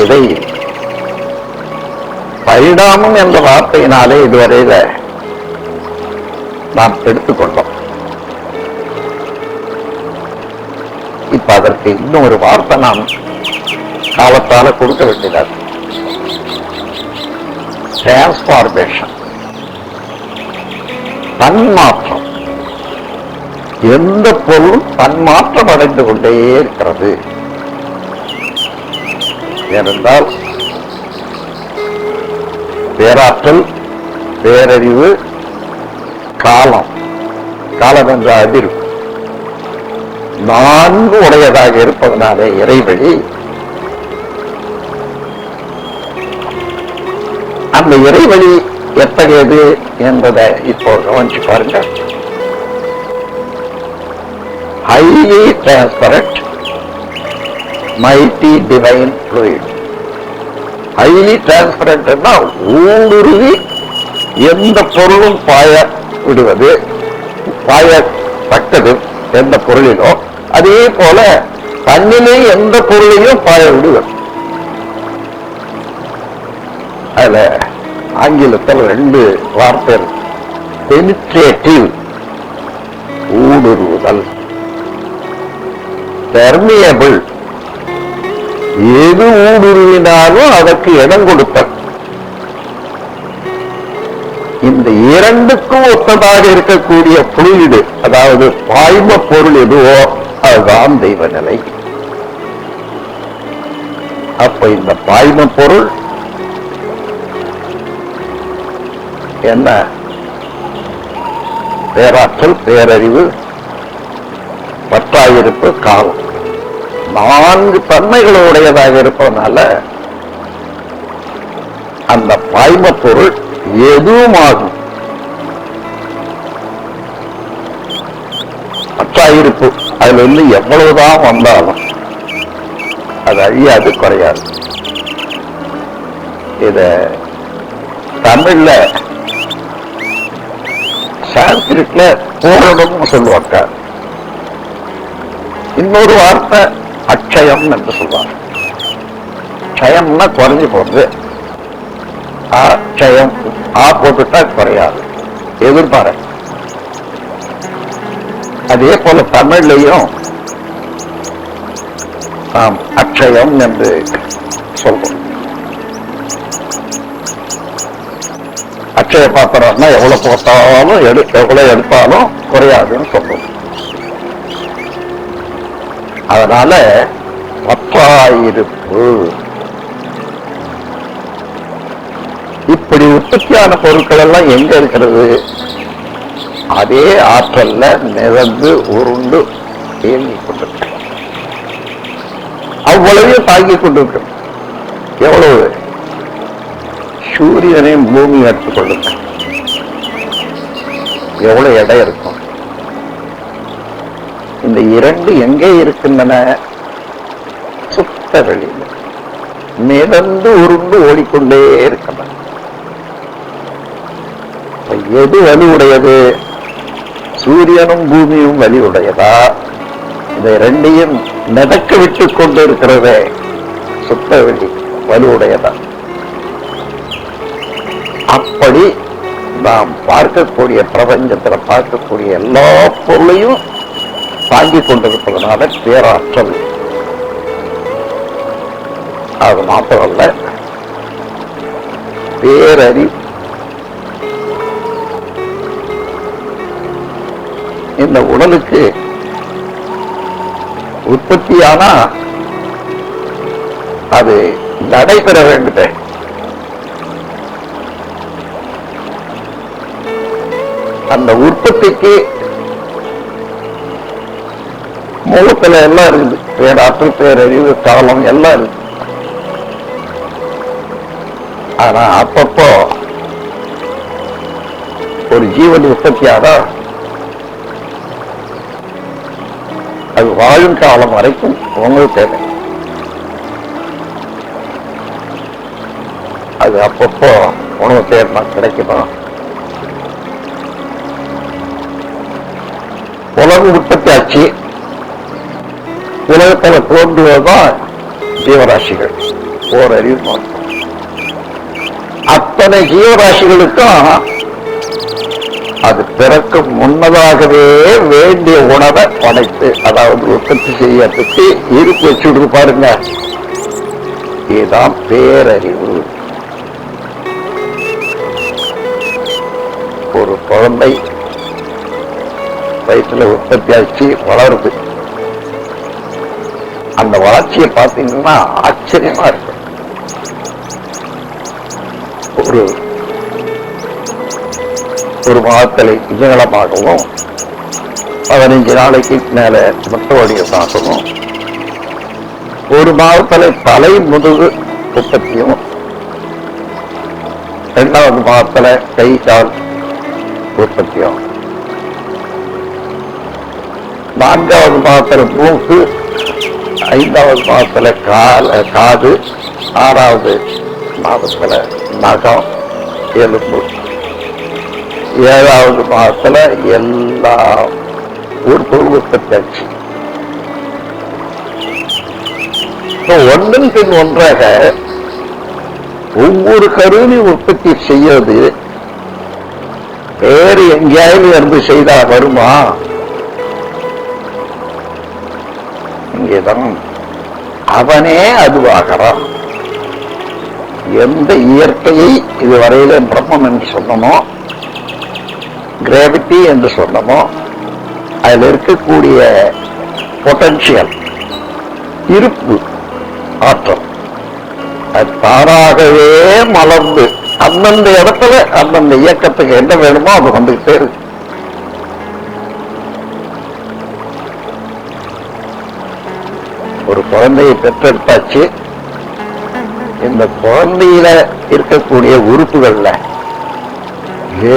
இதை பரிணாமம் என்ற வார்த்தையினாலே இதுவரையில நாம் எடுத்துக்கொண்டோம். இப்ப அதற்கு இன்னும் ஒரு வார்த்தை நாம் காலத்தால கொடுக்க வேண்டியது, டிரான்ஸ்பார்மேஷன், தன்மாற்றம். எந்த பொருள் தன்மாற்றம் அடைந்து கொண்டே இருக்கிறது. ஏனென்றால் பேராற்றல், பேரறிவு, காலம், காலம் என்ற அதிர்வு நான்கு உடையதாக இருப்பதனாலே இறைவழி அந்த இறைவழி எத்தகையது என்பதை இப்போ கவனிச்சு பாருங்க. Highly transparent mighty divine fluid. Highly transparent ஊடுருவி எந்த பொருளும் பாய விடுவது, பாயத்தக்கது எந்த பொருளிலோ, அதே போல தன்னிலே எந்த பொருளையும் பாய விடுவது. அதுல ஆங்கிலத்தில் 2 வார்த்தை, பெனிட்ரேட்டிவ் ஊடுருவுதல், பெர்மியபிள் எது ஊடுருவினாலும் அதற்கு இடம் கொடுத்தல். இந்த இரண்டுக்கும் ஒத்ததாக இருக்கக்கூடிய புலிடு, அதாவது பாய்ம பொருள் எதுவோ அதுதான் தெய்வ நிலை. அப்ப இந்த பாய்ம பொருள் என்ன? பேராற்றல், பேரறிவு, பற்றாயிருப்பு, காலம், 4 தன்மைகளுடையதாக இருப்பதனால அந்த பாய்ம பொருள் எதுவுமாகும். பற்றாயிருப்பு, அதுல இருந்து எவ்வளவுதான் வந்தாலும் அது அழியாது, குறையாது. இத தமிழ்ல சான்ஸ்கிரிட்ல பூரணம்னு சொல்லுவாங்க. இன்னொரு வார்த்தை அட்சயம் என்று சொல்வாங்க. க்ஷயம்னா குறைஞ்சு போகுது, அட்சயம் போட்டுட்டா குறையாது, எதிர்பார. அதே போல தமிழ்லையும் நாம் அட்சயம் என்று சொல்றோம். அட்சய பாத்திரம்னா எவ்வளவு போட்டாலும் எவ்வளவு எடுத்தாலும் குறையாதுன்னு சொல்றோம். அதனால பற்றாயிருப்பு, இப்படி உற்பத்தியான பொருட்கள் எல்லாம் எங்க இருக்கிறது? அதே ஆற்றல்ல நிறந்து உருண்டு இயங்கிக் கொண்டிருக்க, அவ்வளவையும் தாங்கிக் கொண்டிருக்க. எவ்வளவு? சூரியனையும் பூமி எடுத்துக்கொள்ளுங்க, எவ்வளவு எடை இருக்கும்? இந்த 2 எங்கே இருக்கின்றன? சுத்த வெளியில மிதந்து உருண்டு ஓடிக்கொண்டே இருக்கின்றன. எது வலி உடையது? சூரியனும் பூமியும் வலி உடையதா? இதை 2ஐயும் நடக்க விட்டுக் கொண்டு இருக்கிறதே சுத்த வெளி வலி உடையதா? அப்படி நாம் பார்க்கக்கூடிய பிரபஞ்சத்துல பார்க்கக்கூடிய எல்லா பொருளையும் தாங்கிக் கொண்டிருப்பதனால பேராற்றல். அது மாத்திரமல்ல, பேரறிவு. இந்த உடலுக்கு உற்பத்தியானா அது நடைபெற வேண்டுமே. அந்த உற்பத்திக்கு மூலத்துல எல்லாம் இருக்குது, பேராற்றல், பேரறிவு, காலம் எல்லாம் இருக்கு. ஆனா அப்பப்போ ஒரு ஜீவன் உற்பத்தியாதான் அது வாழும் காலம் வரைக்கும் உங்களுக்கு தேவை. அது அப்பப்போ உணவு தேர்மா கிடைக்குமா? உலகம் உற்பத்தி ஆச்சு. உலகத்தில் தோன்றுவதுதான் ஜீவராசிகள். ஓரறிவு மாற்றம். அத்தனை ஜீவராசிகளுக்கும் அது பிறக்கும் முன்னதாகவே வேண்டிய உணவை படைத்து, அதாவது உற்பத்தி செய்யறதுக்கு இருப்பு வச்சுடுது பாருங்க. இதுதான் பேரறிவு. ஒரு குழந்தை வயிற்றுல உற்பத்தி ஆச்சு, வளருது. அந்த வளர்ச்சியை பார்த்தீங்கன்னா ஆச்சரியமா இருக்கு. ஒரு மாதத்தலை நீளமாகவும் 15 நாளைக்கு மேல மொத்த வடிவமாகவும், ஒரு மாதத்தலை தலை முதுகு உற்பத்தியும், 2வது மாதத்துல கை கால் உற்பத்தியும், 4வது மாதத்துல மூக்கு, 5வது மாதத்துல காது, 6வது மாதத்துல நகம் எலும்பு, 7வது மாதத்துல எல்லா உறுப்புகள் உற்பத்தி ஆச்சு. ஒன்றின் பின் ஒன்றாக ஒவ்வொரு கருவியும் உற்பத்தி செய்யறது வேறு எங்கேயாவது இருந்து செய்தா வருமா? இங்கேதான் அவனே அதுவாகிறான். எந்த இயற்கையை இதுவரையில பிரம்மம் என்று சொன்னமோ, கிராவிட்டி என்று சொன்னமோ, அதில் இருக்கக்கூடிய பொட்டன்சியல் இருப்பு ஆற்றல் அது தானாகவே மலர்ந்து அந்தந்த இடத்துல அந்தந்த இயக்கத்துக்கு என்ன வேணுமோ அது வந்துகிட்டே இருக்கு. ஒரு குழந்தையை பெற்றெடுத்தாச்சு. இந்த குழந்தையில இருக்கக்கூடிய உறுப்புகள்ல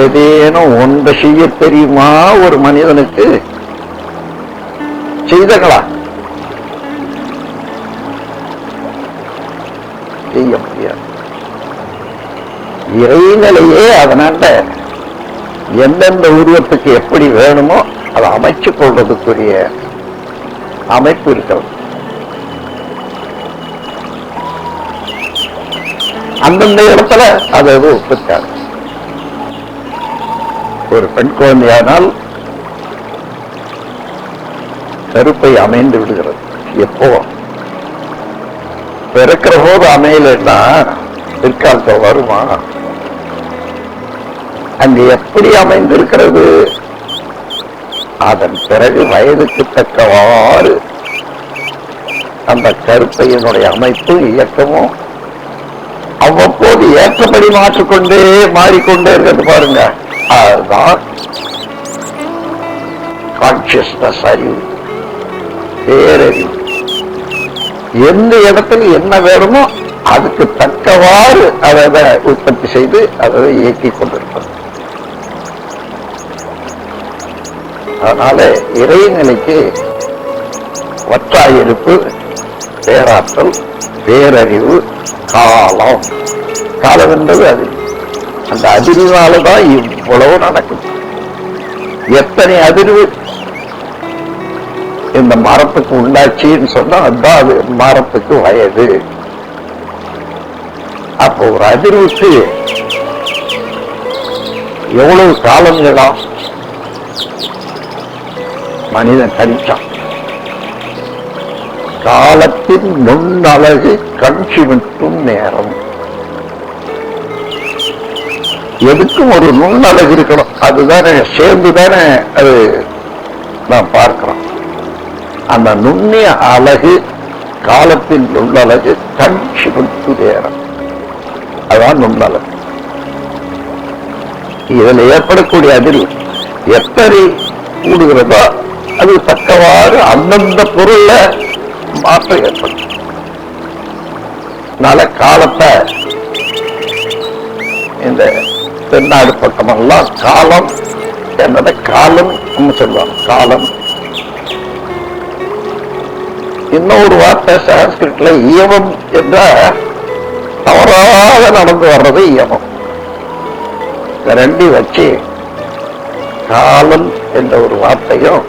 ஏதேனும் ஒன்றை செய்ய தெரியுமா ஒரு மனிதனுக்கு? செய்தங்களா? செய்ய முடியாது. இறைநிலையே அதனால எந்தெந்த உருவத்துக்கு எப்படி வேணுமோ அதை அமைச்சு கொள்றதுக்குரிய அமைப்பு இருக்கிறது. அந்தந்த இடத்துல அது எதுவும் உற்பத்தியாகும். ஒரு பெண் குழந்தையானால் கருப்பை அமைந்து விடுகிறது. எப்போ பிறக்கிற போது அமையலன்னா பிற்காலத்தில் வருமா? அங்கு எப்படி அமைந்திருக்கிறது? அதன் பிறகு வயதுக்கு தக்கவாறு அந்த கருப்பையினுடைய அமைப்பு இயக்கமும் அவ்வப்போது ஏற்றபடி மாறிக்கொண்டே இருக்கிறது பாருங்க. அதுதான் கான்சியஸ்னஸ், அறிவு, பேரறிவு. எந்த இடத்துல என்ன வேணுமோ அதுக்கு தக்கவாறு அதை உற்பத்தி செய்து அதை இயக்கிக் கொண்டிருப்பது. அதனால இறைநிலைக்கு வற்றாயிருப்பு, பேராற்றல், பேரறிவு, காலம். காலம் என்பது அது. அந்த அதிர்வாலதான் இவ்வளவு நடக்கும். எத்தனை அதிர்வு இந்த மரத்துக்கு உண்டாச்சின்னு சொன்னா அதுதான் அது மரத்துக்கு வயது. அப்போ ஒரு அதிர்வுக்கு எவ்வளவு காலங்களா மனிதன் கணிச்சான். காலத்தின் நுண்ணழகு கண் சிமிட்டும் நேரம். எதுக்கும் ஒரு நுண்ணழகு இருக்கணும். அதுதானே சேர்ந்துதானே அது நாம் பார்க்கிறோம். அந்த நுண்ணிய அழகு, காலத்தின் நுண்ணழகு கண் சிமிட்டு நேரம். அதான் நுண்ணழகு. இதில் ஏற்படக்கூடிய அதிர்வு எத்தனை கூடுகிறதோ அது தக்கவாறு அந்தந்த பொருள்ல மாற்றம் ஏற்படும். அதனால காலத்தை இந்த தென்னாடு பக்கமெல்லாம் காலம் என்னதை காலம் சொல்லுவாங்க. காலம் இன்னொரு வார்த்தை சான்ஸ்கிரிட்ல இயமம் என்ற தவறாக நடந்து வர்றது இயமம். ரெண்டி வச்சு காலன் என்ற ஒரு வார்த்தையும்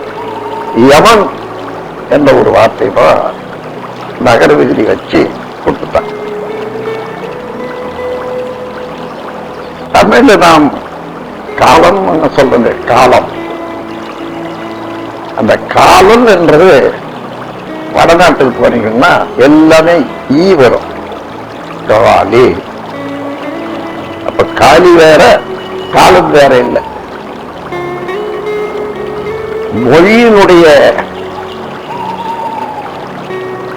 யமன் என்ற ஒரு வார்த்தையும் நகர விகுதி வச்சு கொடுத்துட்டான். தமிழ்ல நாம் காலம் சொல்றது காலம். அந்த காலம் என்றது வடநாட்டுக்கு போனீங்கன்னா எல்லாமே ஈ வரும். காலி. அப்ப காலி வேற காலம் வேற இல்லை. மொழியினுடைய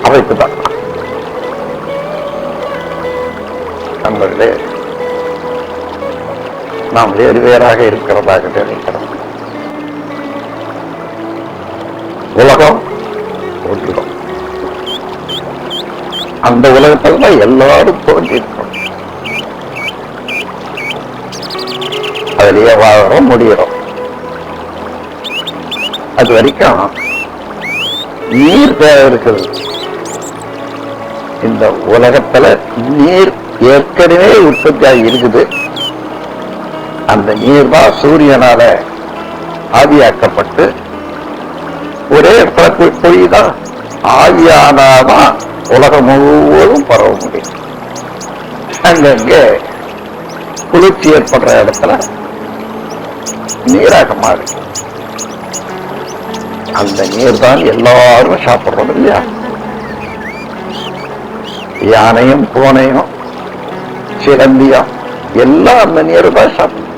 அமைப்பு தான். நண்பர்களே, நாம் வேறு வேறாக இருக்கிறதாக நினைக்கிறோம். உலகம் ஒன்றுதான். அந்த உலகத்தில் தான் எல்லாரும் தோன்றியிருக்கோம். அதிலேயே வாழறோம், முடிகிறோம். அது வரைக்கும் நீர் தேவை இருக்குது. இந்த உலகத்துல நீர் ஏற்கனவே உற்பத்தியாகி இருக்குது. அந்த நீர் தான் சூரியனால ஆவியாக்கப்பட்டு ஒரே இடத்துல பொய்தான் ஆவியானாதான் உலகம் முழுவதும் பரவ முடியும். அங்கங்கே குளிர்ச்சி ஏற்படுற இடத்துல நீராக மாறி அந்த நீர் தான் எல்லாரும் சாப்பிடுறோம் இல்லையா? யானையும் பூனையும் சிலந்தியும் எல்லாம் அந்த நீர் தான் சாப்பிடும்.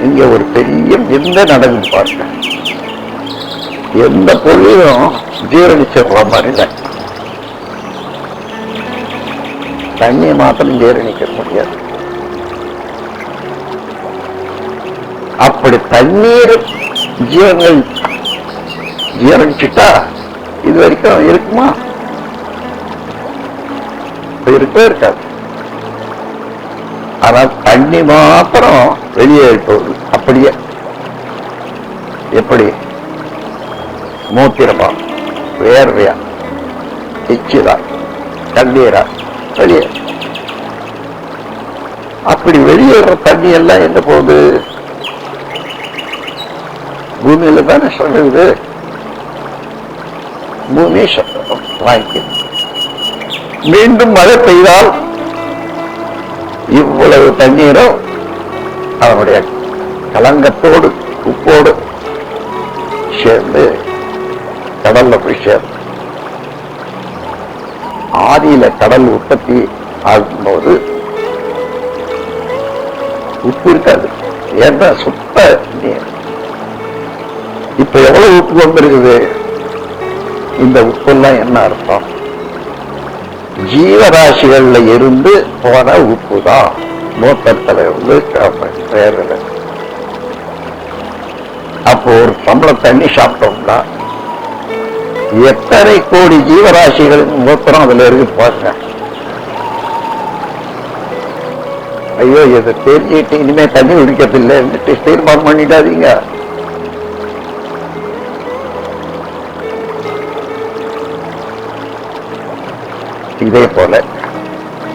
இங்க ஒரு பெரிய எந்த நடக்குது பாருங்க. எந்த பொருளையும் ஜீரணிச்சிடுற மாதிரி இல்லை. தண்ணியை மாத்திரம் ஜீரணிக்க முடியாது. அப்படி தண்ணீர் ஜீவங்கள் ஜீரணிச்சுட்டா இது வரைக்கும் இருக்குமா? இருக்கவே இருக்காது. ஆனா தண்ணி மாத்திரம் வெளியே போகுது. அப்படியே எப்படி மூத்திரமா, வேர்வையா, எச்சிதா, தண்ணீரா வெளியே. அப்படி வெளியேற தண்ணி எல்லாம் எங்க போகுது? பூமியில தானே சொல்லுது. பூமி வாங்கி மீண்டும் மழை பெய்தால் இவ்வளவு தண்ணீரும் அதனுடைய கலங்கத்தோடு உப்போடு சேர்ந்து கடல்ல போய் சேரும். ஆதியில கடல் உற்பத்தி ஆகும்போது உப்பு இருக்காது. ஏன்னா சுத்த நீர். இப்ப எவ்வளவு உப்பு வந்திருக்குது? இந்த உப்புலாம் என்ன அர்த்தம்? ஜீவராசிகள்ல இருந்து போன உப்பு தான். மூத்தத்துல இருந்து வேறு. அப்போ ஒரு சம்பளம் தண்ணி சாப்பிட்டோம்னா எத்தனை கோடி ஜீவராசிகள் மூத்திரம் அதுல இருக்கு பாருங்க. ஐயோ, இதை தெரிஞ்சுட்டு இனிமே தண்ணி குடிக்கிறது இல்லை தீர்மானம் பண்ணிட்டாதீங்க. இதே போல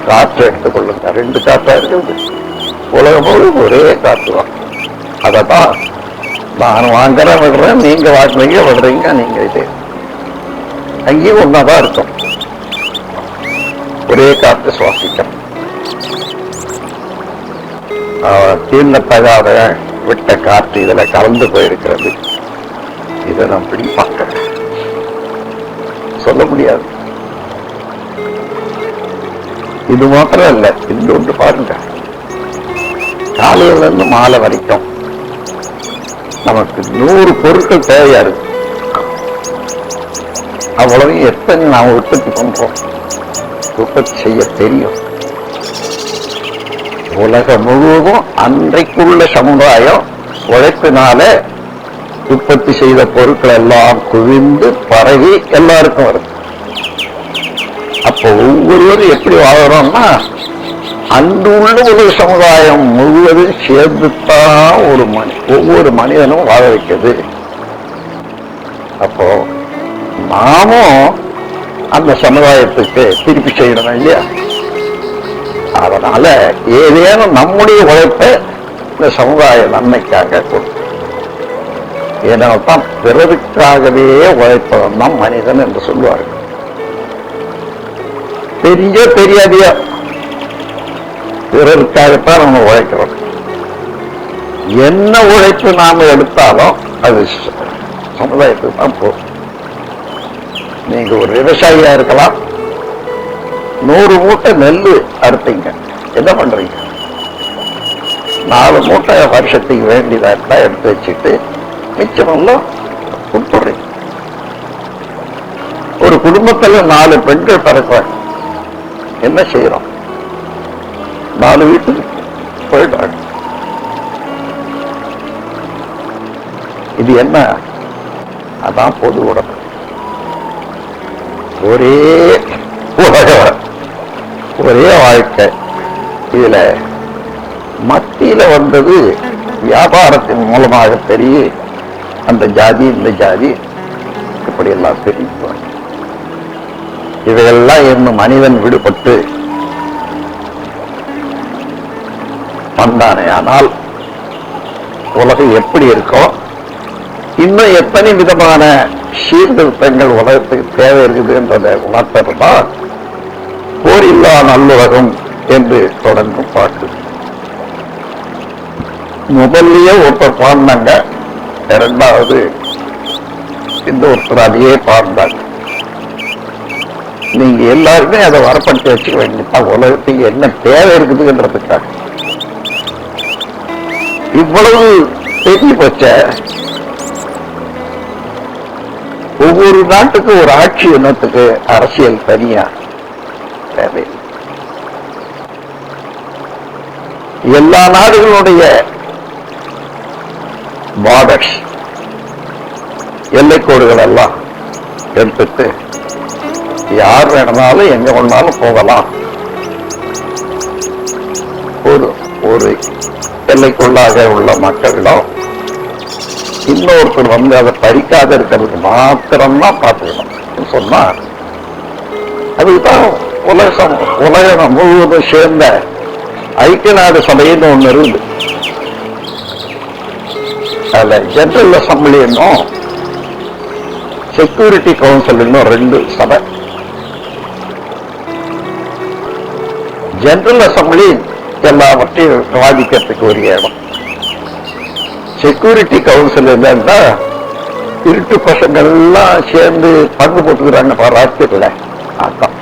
காற்று எடுத்துக்கொள்ளுங்க. 2 காற்றா இருக்குது. உலகம் முழுவதும் ஒரே காற்று தான். அததான் நான் வாங்குறேன் விடுறேன், நீங்க வாங்குறீங்க விடுறீங்க. நீங்க இது அங்கேயும் ஒன்னாதான் இருக்கும். ஒரே காற்று சுவாசிக்கும். தீர்ந்தப்படாத விட்ட காற்று இதுல கலந்து போயிருக்கிறது. இதை நான் பிடிப்பாக்க சொல்ல முடியாது. இது மாத்திரம் இல்ல, இன்னொன்று பாருங்க. காலையில இருந்து மாலை வரைக்கும் நமக்கு 100 பொருட்கள் தேவையா இருக்கு. அவ்வளவு எத்தனை நாம் உற்பத்தி பண்றோம்? உற்பத்தி செய்ய தெரியும். உலகம் முழுவதும் அன்றைக்குள்ள சமுதாயம் உழைப்பினால உற்பத்தி செய்த பொருட்கள் எல்லாம் குவிந்து பரவி எல்லாருக்கும் வருது. அப்போ ஒவ்வொருவரும் எப்படி வாழறோம்னா அன்று உள்ள ஒரு சமுதாயம் முழுவதும் சேர்ந்துத்தான் ஒவ்வொரு மனிதனும் வாழ வைக்கிறது. அப்போ நாமும் அந்த சமுதாயத்துக்கு திருப்பி செய்யணும் இல்லையா? அதனால ஏதேனும் நம்முடைய உழைப்பை இந்த சமுதாய நன்மைக்காக கொடுக்கும். ஏன்னால்தான் பிறருக்காகவே உழைப்பவன் தான் மனிதன் என்று சொல்லுவார்கள். தெரியாதையோ பிறருக்காகத்தான் நம்ம உழைக்கிறோம். என்ன உழைப்பு நாம எடுத்தாலும் அது சமுதாயத்துக்கு தான் போகும். நீங்க ஒரு விவசாயியா இருக்கலாம், 100 மூட்டை நெல் அறுத்தீங்க, என்ன பண்றீங்க? 4 மூட்டை வருஷத்துக்கு வேண்டியதா இருந்தா எடுத்து வச்சுட்டு மிச்சமெல்லாம் கொடுத்துடுறீங்க. ஒரு குடும்பத்துல 4 பெண்கள் பிறக்கிறாங்க, என்ன செய்யறோம்? 4 வீட்டுக்கு போயிடுறாங்க. இது என்ன? அதான் பொது உடம்பு. ஒரே உலகம், ஒரே வாழ்க்கை. இதுல மத்தியில வந்தது வியாபாரத்தின் மூலமாக தெரிய அந்த ஜாதி இந்த ஜாதி இப்படி எல்லாம் தெரியும். இவையெல்லாம் இன்னும் மனிதன் விடுபட்டு வந்தானே ஆனால் உலகம் எப்படி இருக்கோ, இன்னும் எத்தனை விதமான சீர்திருத்தங்கள் உலகத்துக்கு தேவை இருக்குது என்றதை உணர்த்தா போரில்லா நல்லுலகம் என்று தொடங்கும் பாட்டு. முதல்லயே ஒருத்தர் பாடினாங்க, 2வது இந்த ஒருத்தர் அதையே பாடினாங்க. நீங்க எல்லாருமே அதை வரப்படுத்தி வச்சுக்க வேண்டியதான். உலகத்துக்கு என்ன தேவை இருக்குதுன்றதுக்காக இவ்வளவு தெரிய போச்ச. ஒவ்வொரு நாட்டுக்கு ஒரு ஆட்சி இனத்துக்கு அரசியல் தனியா தேவை. எல்லா நாடுகளுடைய பார்டர்ஸ், எல்லைக்கோடுகள் எல்லாம் எடுத்துட்டு யார் வேணும்னாலும் எங்க வேணாலும் போகலாம். ஒரு எல்லைக்குள்ளாக உள்ள மக்களிடம் இன்னொருத்தர் வந்து அதை பறிக்காத இருக்கிறதுக்கு மாத்திரம்தான் பார்த்துக்கணும் சொன்னா, அதுக்குதான் உலகம் முழுவதும் சேர்ந்த ஐக்கிய நாடு சபைன்னு ஒண்ணு இருக்குது. அதுல ஜெனரல் அசம்பிளி இன்னும் செக்யூரிட்டி கவுன்சில் இன்னும் 2 சபை. ஜெனரல் அசம்பிளி எல்லாவற்றையும் விவாதிக்கிறதுக்கு ஒரு இடம். செக்யூரிட்டி கவுன்சில் என்னன்னா இருட்டு பசங்கள்லாம் சேர்ந்து பங்கு போட்டுக்கிறாங்க ராத்திரில. அதான்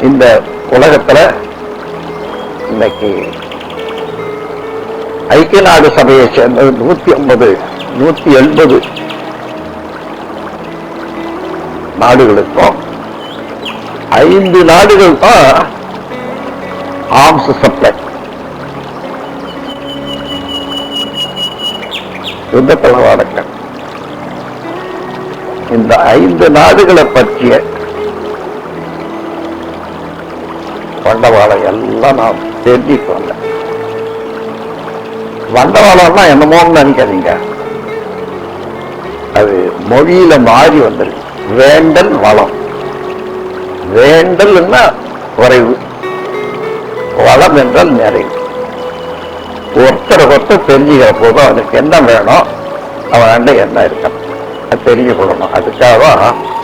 இந்த உலகத்துல இன்னைக்கு ஐக்கிய நாடு சபையை சேர்ந்தது 180 நாடுகளுக்கும் 5 நாடுகள் தான் ஆர்ம்ஸ் சப்ளை, யுத்த தளவாடங்கள். இந்த 5 நாடுகளை பற்றிய வண்டவாளம் எல்லாம் நான் தெரிஞ்சுட்டு வந்தேன். வண்டவாளம்னா என்னமோன்னு நினைக்காதீங்க, அது மொழியில மாறி வந்துருக்கு. வேண்டல் வளம். வேண்டல்னா குறைவு, வளம் என்றால் நிறைவு. ஒருத்தரை ஒருத்தர் தெரிஞ்சுக்கிற போதும் அவனுக்கு என்ன வேணும், அவன் என்ன இருக்கணும் அது தெரிஞ்சு கொள்ளணும். அதுக்காக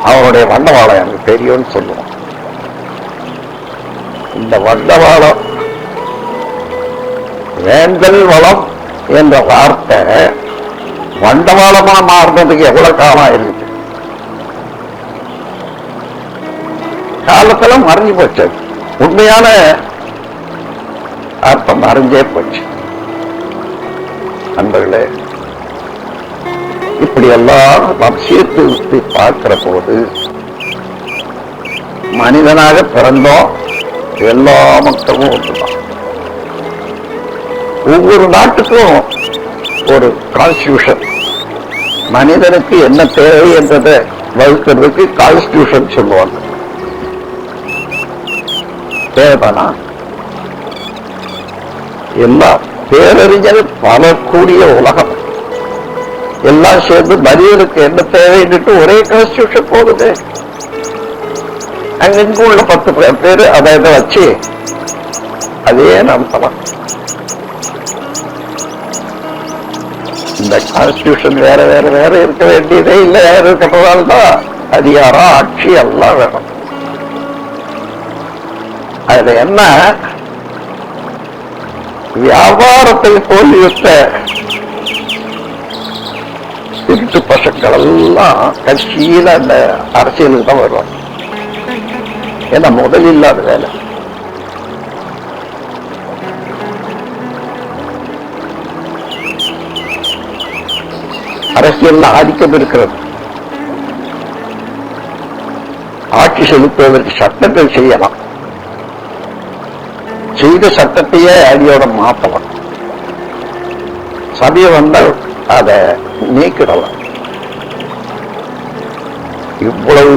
அவனுடைய வண்டவாளம் எனக்கு தெரியும்னு சொல்லுவான். இந்த வண்டவாளம் வேண்டல் வளம் என்ற வார்த்தை வண்டவாளமா மாறுறதுக்கு எவ்வளவு காலம் இருக்கு? காலத்துல மறைஞ்சு போச்சு. உண்மையான அர்த்தம் மறைஞ்சே போச்சு. நண்பர்களே, இப்படி எல்லாம் நாம் சீர்திருத்தி பார்க்கிற போது மனிதனாக பிறந்தோம், எல்லா மக்களும் ஒன்றுதான். ஒவ்வொரு நாட்டுக்கும் ஒரு கான்ஸ்டிடியூஷன், மனிதனுக்கு என்ன தேவை என்றதை வகுக்கிறதுக்கு கான்ஸ்டிடியூஷன் சொல்லுவாங்க. தேவைதானா? எல்லா பேரறிஞர் பலக்கூடிய உலகம், எல்லாம் சேர்ந்து பதிலுக்கு என்ன தேவைன்னுட்டு ஒரே கான்ஸ்டியூஷன் போகுது. அங்க உள்ள 10 பேரு அதை இதை வச்சு அதே நடத்தலாம். இந்த கான்ஸ்டியூஷன் வேற வேற வேற இருக்க வேண்டியதே இல்லை. இருக்கிறதால்தான் அதிகாரம் ஆட்சி எல்லாம் வேணும். அதுல என்ன வியாபாரத்தை தோல்வியுற்ற திருட்டு பசங்கள் எல்லாம் கட்சியில அந்த அரசியலுக்கு தான் வருவாங்க. ஏன்னா முதல் இல்லாத வேலை. அரசியல் ஆதிக்கம் இருக்கிறது. ஆட்சி செலுத்துவதற்கு சட்டங்கள் செய்யலாம். செய்த சட்டத்தையே அடியோட மாற்றலாம். சபையை வந்தால் அதை நீக்கிடலாம். இவ்வளவு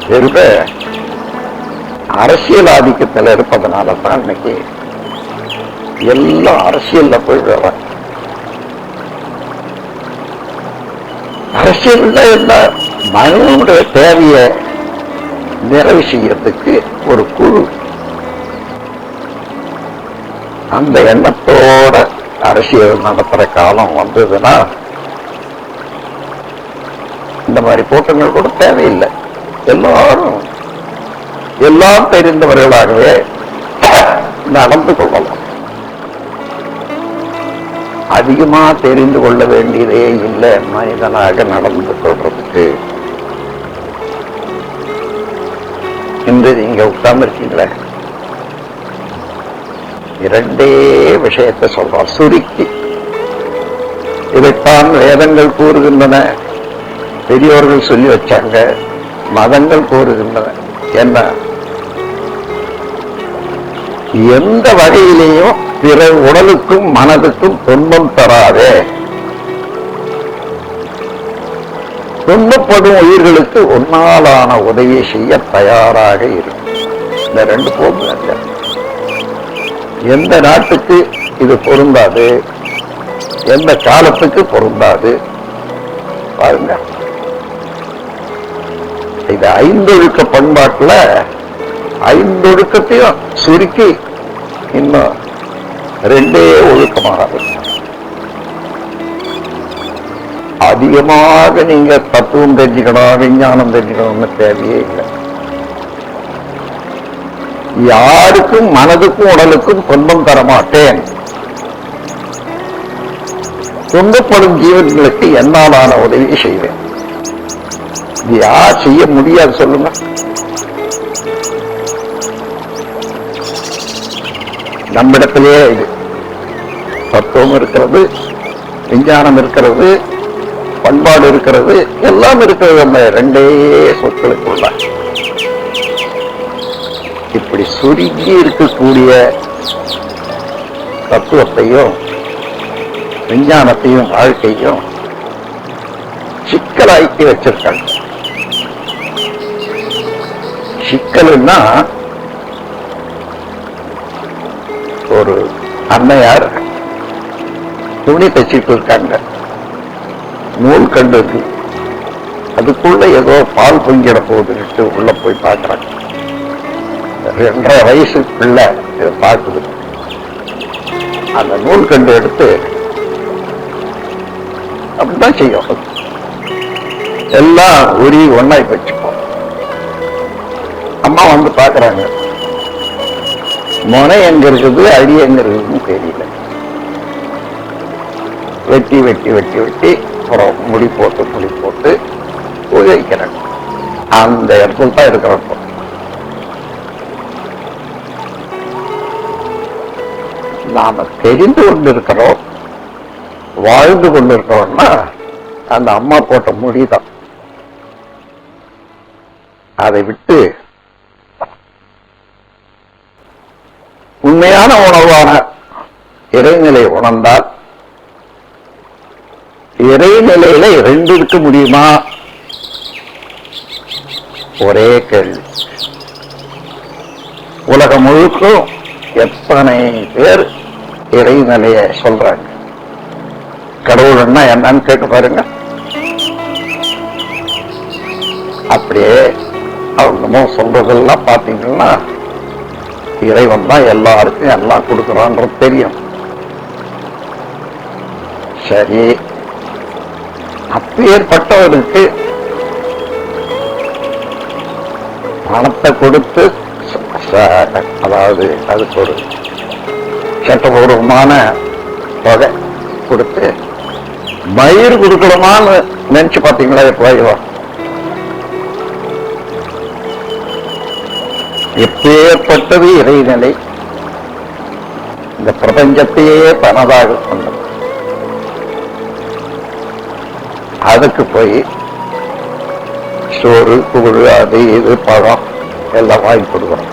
பெருத அரசியல் ஆதிக்கத்தில் இருப்பதனால தான் இன்னைக்கு எல்லாம் அரசியல்ல போயிடுறாங்க. அரசியல் என்ன மனிதனுடைய தேவையை நிறைவு செய்யறதுக்கு ஒரு குழு, அந்த எண்ணத்தோட அரசியல் நடத்துற காலம் வந்ததுன்னா இந்த மாதிரி கூட்டங்கள் கூட தேவையில்லை. எல்லாரும் எல்லாம் தெரிந்தவர்களாகவே நடந்து கொள்ளலாம். அதிகமா தெரிந்து கொள்ள வேண்டியதே இல்லை மனிதனாக நடந்து கொள்றதுக்கு. இன்று நீங்க உட்கார்ந்து இருக்கீங்களே, 2 விஷயத்தை சொல்றார் சுருக்கி. இதைத்தான் வேதங்கள் கூறுகின்றன, பெரியோர்கள் சொல்லி வச்சாங்க, மதங்கள் கூறுகின்றன. என்ன, எந்த வகையிலேயும் பிற உடலுக்கும் மனதுக்கும் துன்பம் தராதே, துன்பப்படும் உயிர்களுக்கு உன்னாலான உதவியை செய்ய தயாராக இருக்கும். இந்த 2 போதும். எந்த நாட்டுக்கு இது பொருந்தாது, எந்த காலத்துக்கு பொருந்தாது பாருங்க. இது 5 ஒழுக்க பண்பாட்டுல 5 ஒழுக்கத்தையும் சுருக்கி இன்னும் 2 ஒழுக்கமாக அதிகமாக நீங்க தத்துவம் தெரிஞ்சுக்கணும், விஞ்ஞானம் தெரிஞ்சுக்கணும்னு தேவையே இல்லை. யாருக்கும் மனதுக்கும் உடலுக்கும் துன்பம் தரமாட்டேன், துன்பப்படும் ஜீவன்களுக்கு என்னாலான உதவி செய்வேன். இது யார் செய்ய முடியாது சொல்லுங்க? நம்மிடத்திலேயே இது தத்துவம் இருக்கிறது, விஞ்ஞானம் இருக்கிறது, பண்பாடு இருக்கிறது, எல்லாம் இருக்கிறது. நம்ம 2 சொற்களுக்குள்ள இப்படி சுருங்கி இருக்கக்கூடிய தத்துவத்தையும் விஞ்ஞானத்தையும் வாழ்க்கையும் சிக்கலாக்கி வச்சிருக்காங்க. சிக்கல்னா ஒரு அன்னையார் துணி தச்சிட்டு இருக்காங்க, நூல் கண்டு இருக்கு, அதுக்குள்ள ஏதோ பால் பொங்கிட போகுதுன்னு உள்ள போய் பார்க்கறாங்க. 2.5 வயசு பிள்ளை இதை பார்க்குது. அந்த நூல் கண்டு எடுத்து அப்படிதான் செய்யும். எல்லாம் உரி ஒன்னாய் வச்சுப்போம். அம்மா வந்து பாக்குறாங்க, முனை எங்க இருக்குது, அடி எங்க இருக்குதுன்னு தெரியல. வெட்டி வெட்டி வெட்டி வெட்டி அப்புறம் முடி போட்டு வைக்கிறாங்க. அந்த இடத்துல தான் இருக்கிறப்போ நாம தெரிந்து கொண்டிருக்கிறோம், வாழ்ந்து கொண்டிருக்கிறோம்னா அந்த அம்மா போட்ட முடிதான். அதை விட்டு உண்மையான உணர்வான இறைநிலை உணர்ந்தால், இறைநிலையில 2 இருக்க முடியுமா? ஒரே கேள்வி. உலகம் முழுக்கும் எத்தனை பேர் இறைநிலைய சொல்றாங்க? கடவுள்னா என்னன்னு கேட்டு பாருங்க. அப்படியே அவங்க சொல்றதெல்லாம் பாத்தீங்கன்னா இறைவன் தான் எல்லாருக்கும் எல்லாம் கொடுக்குறான்றது தெரியும். சரி, அப்பேற்பட்டவனுக்கு பணத்தை கொடுத்து, அதாவது அதுக்கு ஒரு சட்டபூர்வமான தொகை கொடுத்து மயிர் கொடுக்கணுமான்னு நினைச்சு பாத்தீங்களா? எப்போ எப்பேற்பட்டது இறைநிலை, இந்த பிரபஞ்சத்தையே தனதாக கொண்டது. அதுக்கு போய் சோறு கூழ் அது இது பழம் எல்லாம் வாங்கி கொடுக்குறோம்.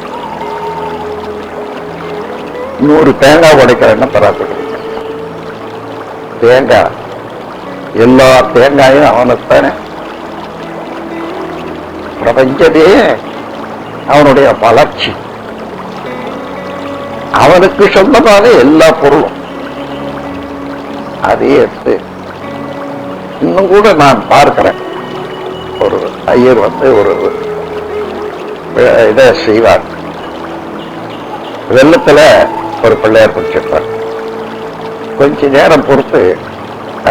100 தேங்காய் உடைக்கிறேன்னா பராப்படுறீங்க. தேங்காய் எல்லா தேங்காயும் அவனுக்குத்தானே. பிரபஞ்சத்தையே அவனுடைய வளர்ச்சி, அவனுக்கு சொந்தமான எல்லா பொருளும். அதே எடுத்து இன்னும் கூட நான் பார்க்கிறேன், ஒரு ஐயர் ஒரு இதை செய்வார். வெள்ளத்துல ஒரு பிள்ளையார் பிடிச்சிருப்பார். கொஞ்ச நேரம் பொறுத்து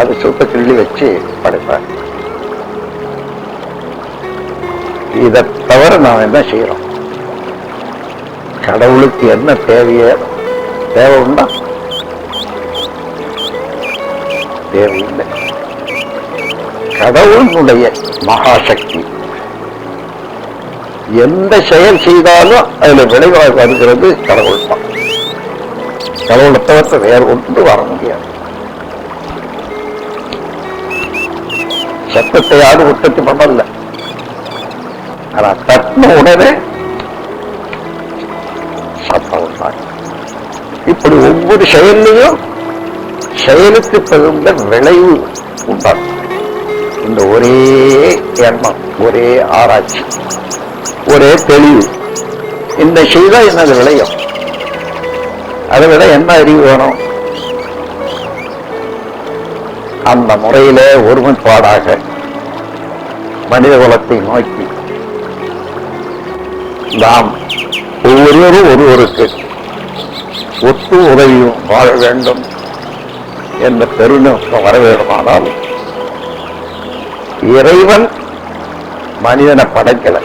அது சுத்த கிள்ளி வச்சு படைப்பார். இதை தவிர நாம் என்ன செய்யறோம்? கடவுளுக்கு என்ன தேவையோ தேவை உண்டா? தேவையில்லை. கடவுளுடைய மகாசக்தி எந்த செயல் செய்தாலும் அதுல விளைவாக வருகிறது கடவுள் தான். கடவுளை தவிர்த்து வேறு ஒன்று வர முடியாது. சத்தத்தை யாரும் உற்பத்தி பண்ணல, ஆனா தட்டின உடனே சத்தம் உண்டாங்க. இப்படி ஒவ்வொரு செயலையும் செயலுக்கு தகுந்த விளைவு உண்டாகும். இந்த ஒரே எண்ணம், ஒரே ஆராய்ச்சி, ஒரே தெளிவு, இந்த செய்தா என்னது விளையும். அதை விட என்ன அறிவு வேணும்? அந்த முறையிலே ஒருமைப்பாடாக மனித குலத்தை நோக்கி நாம் ஒவ்வொருவரும் ஒருவருக்கு ஒத்து உதவியும் வாழ வேண்டும் என்ற பெருநோக்கம் வர வேண்டுமானால் இறைவன் மனிதனை படைக்கல,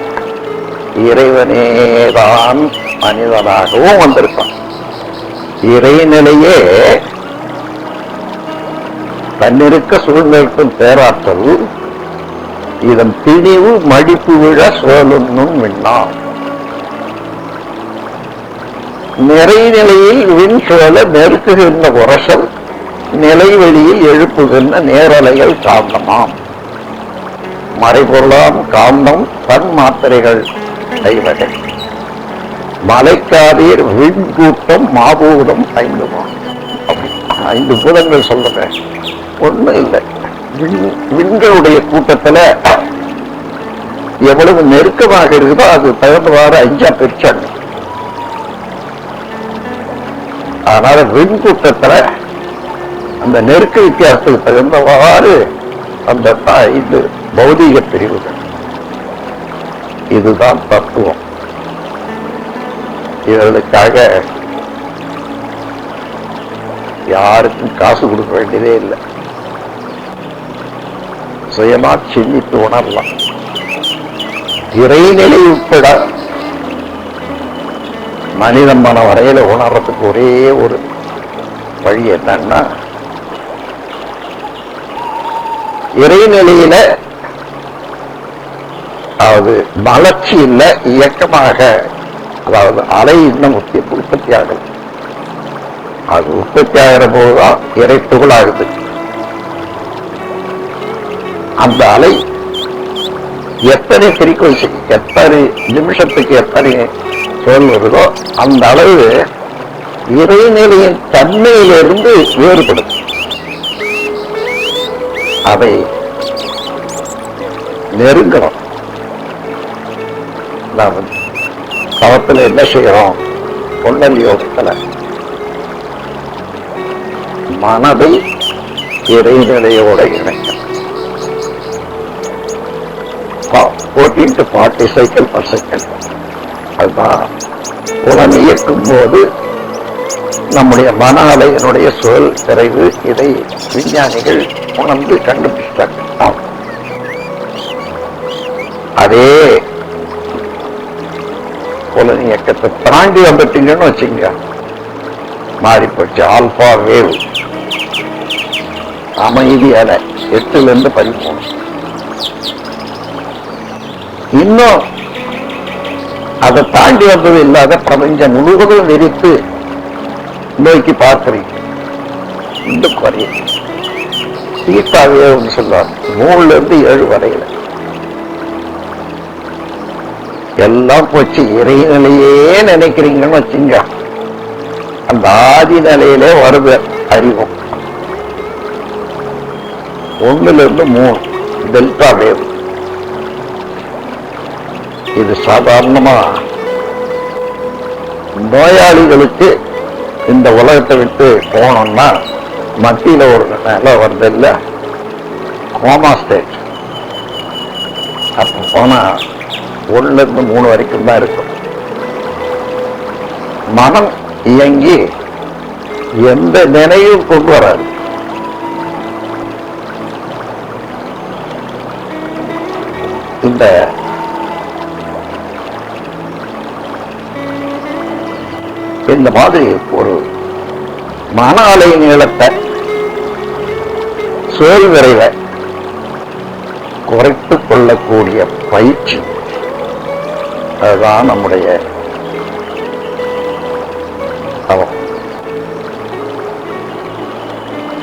இறைவனேதான் மனிதனாகவும் வந்திருக்கான். இறைநிலையே தன்னிருக்க சூழ்நிலைக்கும் பேராற்றல் இதன் திணிவு மடிப்பு விழ சோழுன்னும் விண்ணாம். நிறைநிலையில் விண் சோழ நெருக்குகின்ற உரசல், நிலைவெளியில் எழுப்புகின்ற நேரலைகள் காந்தமாம். மறைபொருளாம் காந்தம் தன் மாத்திரைகள் கைவகை. மலைக்காதீர் விண்கூட்டம் மாபூதம் 5 5 பூதங்கள் சொல்றேன், ஒண்ணும் இல்லை. விண்களுடைய கூட்டத்துல எவ்வளவு நெருக்கமாக இருக்குதோ அது தகுந்தவாறு 5ஆ பிரிச்சாங்க. அதனால விண்கூட்டத்துல அந்த நெருக்க வித்தியாசத்துக்கு தகுந்தவாறு அந்த 5 பௌதீக பிரிவுகள். இதுதான் தத்துவம். இவர்களுக்காக யாருக்கும் காசு கொடுக்க வேண்டியதே இல்லை. சுயமா சிந்தித்து உணரலாம். இறைநிலை உட்பட மனித மன வரையில உணர்றதுக்கு ஒரே ஒரு வழி என்னன்னா, இறைநிலையில அதாவது வளர்ச்சி இல்லை, இயக்கமாக, அதாவது அலை இன்னும் உற்பத்தி ஆகுது. அது உற்பத்தி ஆகிற போதுதான் இறை துகளாகுது. அந்த அலை எத்தனை ஃப்ரீக்வன்சி, எத்தனை நிமிஷத்துக்கு எத்தனை சொல் வருதோ அந்த அளவு இறைநிலையின் தன்மையிலிருந்து வேறுபடும். அதை நெருங்கணும். நாம் தவத்தில் என்ன செய்யறோம்? பொன்னல் யோகத்துல மனதை இறைநிலையோட இணைக்கும். 14 to 40 cycle per second. அதுதான் உடல் இயக்கும் போது நம்முடைய மன அலையினுடைய சொல் விரைவு. இதை விஞ்ஞானிகள் உணர்ந்து கண்டுபிடிச்சாங்க. அதே புலன் இயக்கத்தை தாண்டி வந்துட்டீங்கன்னு வச்சுங்க, மாறி போச்சு. ஆல்பா வேவ் அமைதி அலை 8 to 13. இன்னும் அதை தாண்டி வந்தது இல்லாத பிரபஞ்சம் முழுவதும் விரித்து நோக்கி பார்க்கிறீங்க. இன்னும் குறையும். தீட்டாவே சொல்லுவாங்க 3 to 7 வரையில எல்லாம் போச்சு. இறைநிலையே நினைக்கிறீங்கன்னு வச்சுங்க, அந்த ஆதி நிலையிலே வருது அறிவும். 1 to 3 டெல்டா வேவ். இது சாதாரணமா நோயாளிகளுக்கு இந்த உலகத்தை விட்டு போனோம்னா மத்தியில ஒரு நிலை வருது இல்ல, கோமா ஸ்டேட். அப்ப போனா 1 to 3 வரைக்கும் தான் இருக்கும். மனம் இயங்கி எந்த நினைவும் கொண்டு வராது. இந்த மாதிரி ஒரு மன அலை நீளத்தை சொல் விரைவை குறைத்துக் கொள்ளக்கூடிய பயிற்சி, அதுதான் நம்முடைய தவம்.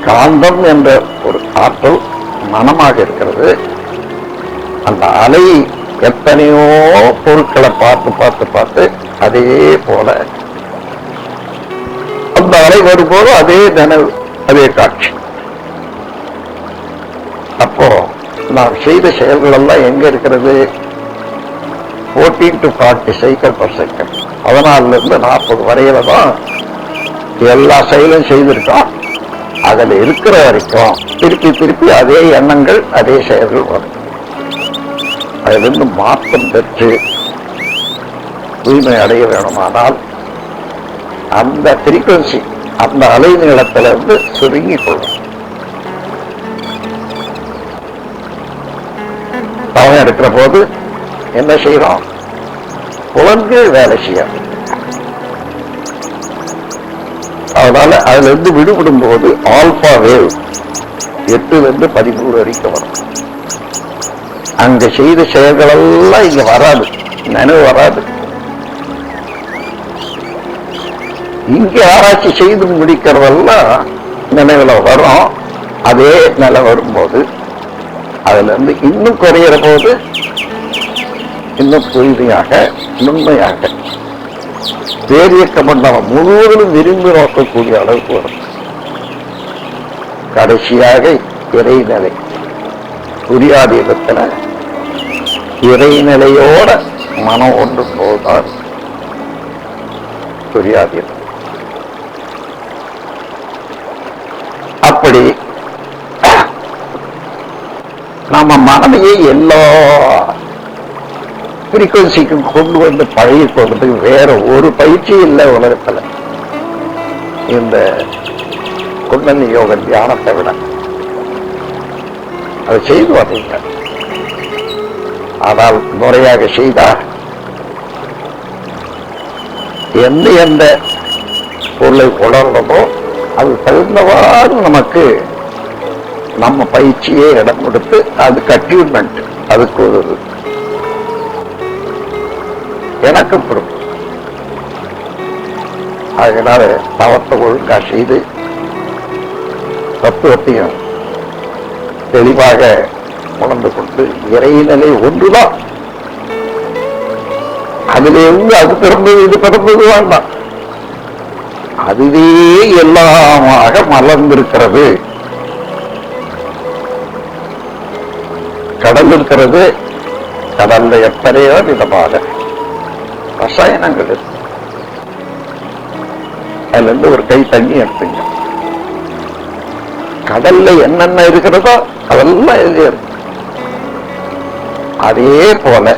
காந்தம் என்ற ஒரு ஆற்றல் மனமாக இருக்கிறது. அந்த அலை எத்தனையோ பொருட்களை பார்த்து பார்த்து பார்த்து அதே போல அந்த அலை வரும்போது அதே நினைவு, அதே காட்சி. அப்போ நாம் செய்த செயல்கள் எல்லாம் எங்க இருக்கிறது? 14 to 40 cycle per second. 14 to 40 வரையில தான் எல்லா செயலும் செய்திருக்கோம். அதுல இருக்கிற வரைக்கும் திருப்பி திருப்பி அதே எண்ணங்கள் அதே செயல்கள் வரும். அதிலிருந்து மாற்றம் பெற்று தூய்மை அடைய வேணுமானால் அந்த ஃப்ரீக்வன்சி, அந்த அலை நீளத்திலிருந்து சுருங்கிக் கொள்ளும். தவம் எடுக்கிற போது என்ன செய்யறோம்? புலன்கள் வேலை செய்யும். அதனால அதுல இருந்து விடுபடும் போது ஆல்பா வேவ் 8 to 13 வரைக்கும் வரும். அங்க செய்த செயல்கள் எல்லாம் இங்க வராது, நினைவு வராது. இங்க ஆராய்ச்சி செய்து முடிக்கிறதெல்லாம் நினைவுல வரும். அதே நிலை வரும்போது அதுல இருந்து இன்னும் குறையிற போது இன்னும் தூய்மையாக நுண்மையாக பேரியக்க மண்டலம் முழுவதும் விரும்பி நோக்கக்கூடிய அளவுக்கு வரும். கடைசியாக இறைநிலை, துரியாதீதத்துல இறைநிலையோட மனம் ஒன்று போதுதான் துரியாதீதம். அப்படி நம்ம மனதையே எல்லா ஃப்ரீக்வன்சிக்கும் கொண்டு வந்து பழகி கொள்றதுக்கு வேற ஒரு பயிற்சி இல்லை உலகத்துல, இந்த குண்டலினி யோக தியானத்தை விட. அதை செய்து வர்றீங்க. ஆனால் முறையாக செய்தா எந்த எந்த பொருளை உணர்றதோ அது தகுந்தவாறு நமக்கு நம்ம பயிற்சியே இடம் கொடுத்து அதுக்கு அட்யூன்மெண்ட், அதுக்கு ஒரு இணக்கப்படும். அதனால தவத்தை ஒழுங்கா செய்து தத்துவத்தையும் தெளிவாக உணர்ந்து கொண்டு இறைநிலை ஒன்றுதான். அதிலிருந்து அது பிறந்தது இது பிறந்தது வேண்டாம், அதுவே எல்லாமாக மலர்ந்திருக்கிறது. கடல் இருக்கிறது, கடல்ல எத்தனையோ விதமாக ரசாயனங்கள் இருக்கு. அதுல இருந்து ஒரு கை தண்ணி எடுத்துங்க, கடல்ல என்னென்ன இருக்கிறதோ அதெல்லாம் எழுதியிருக்கு. அதே போல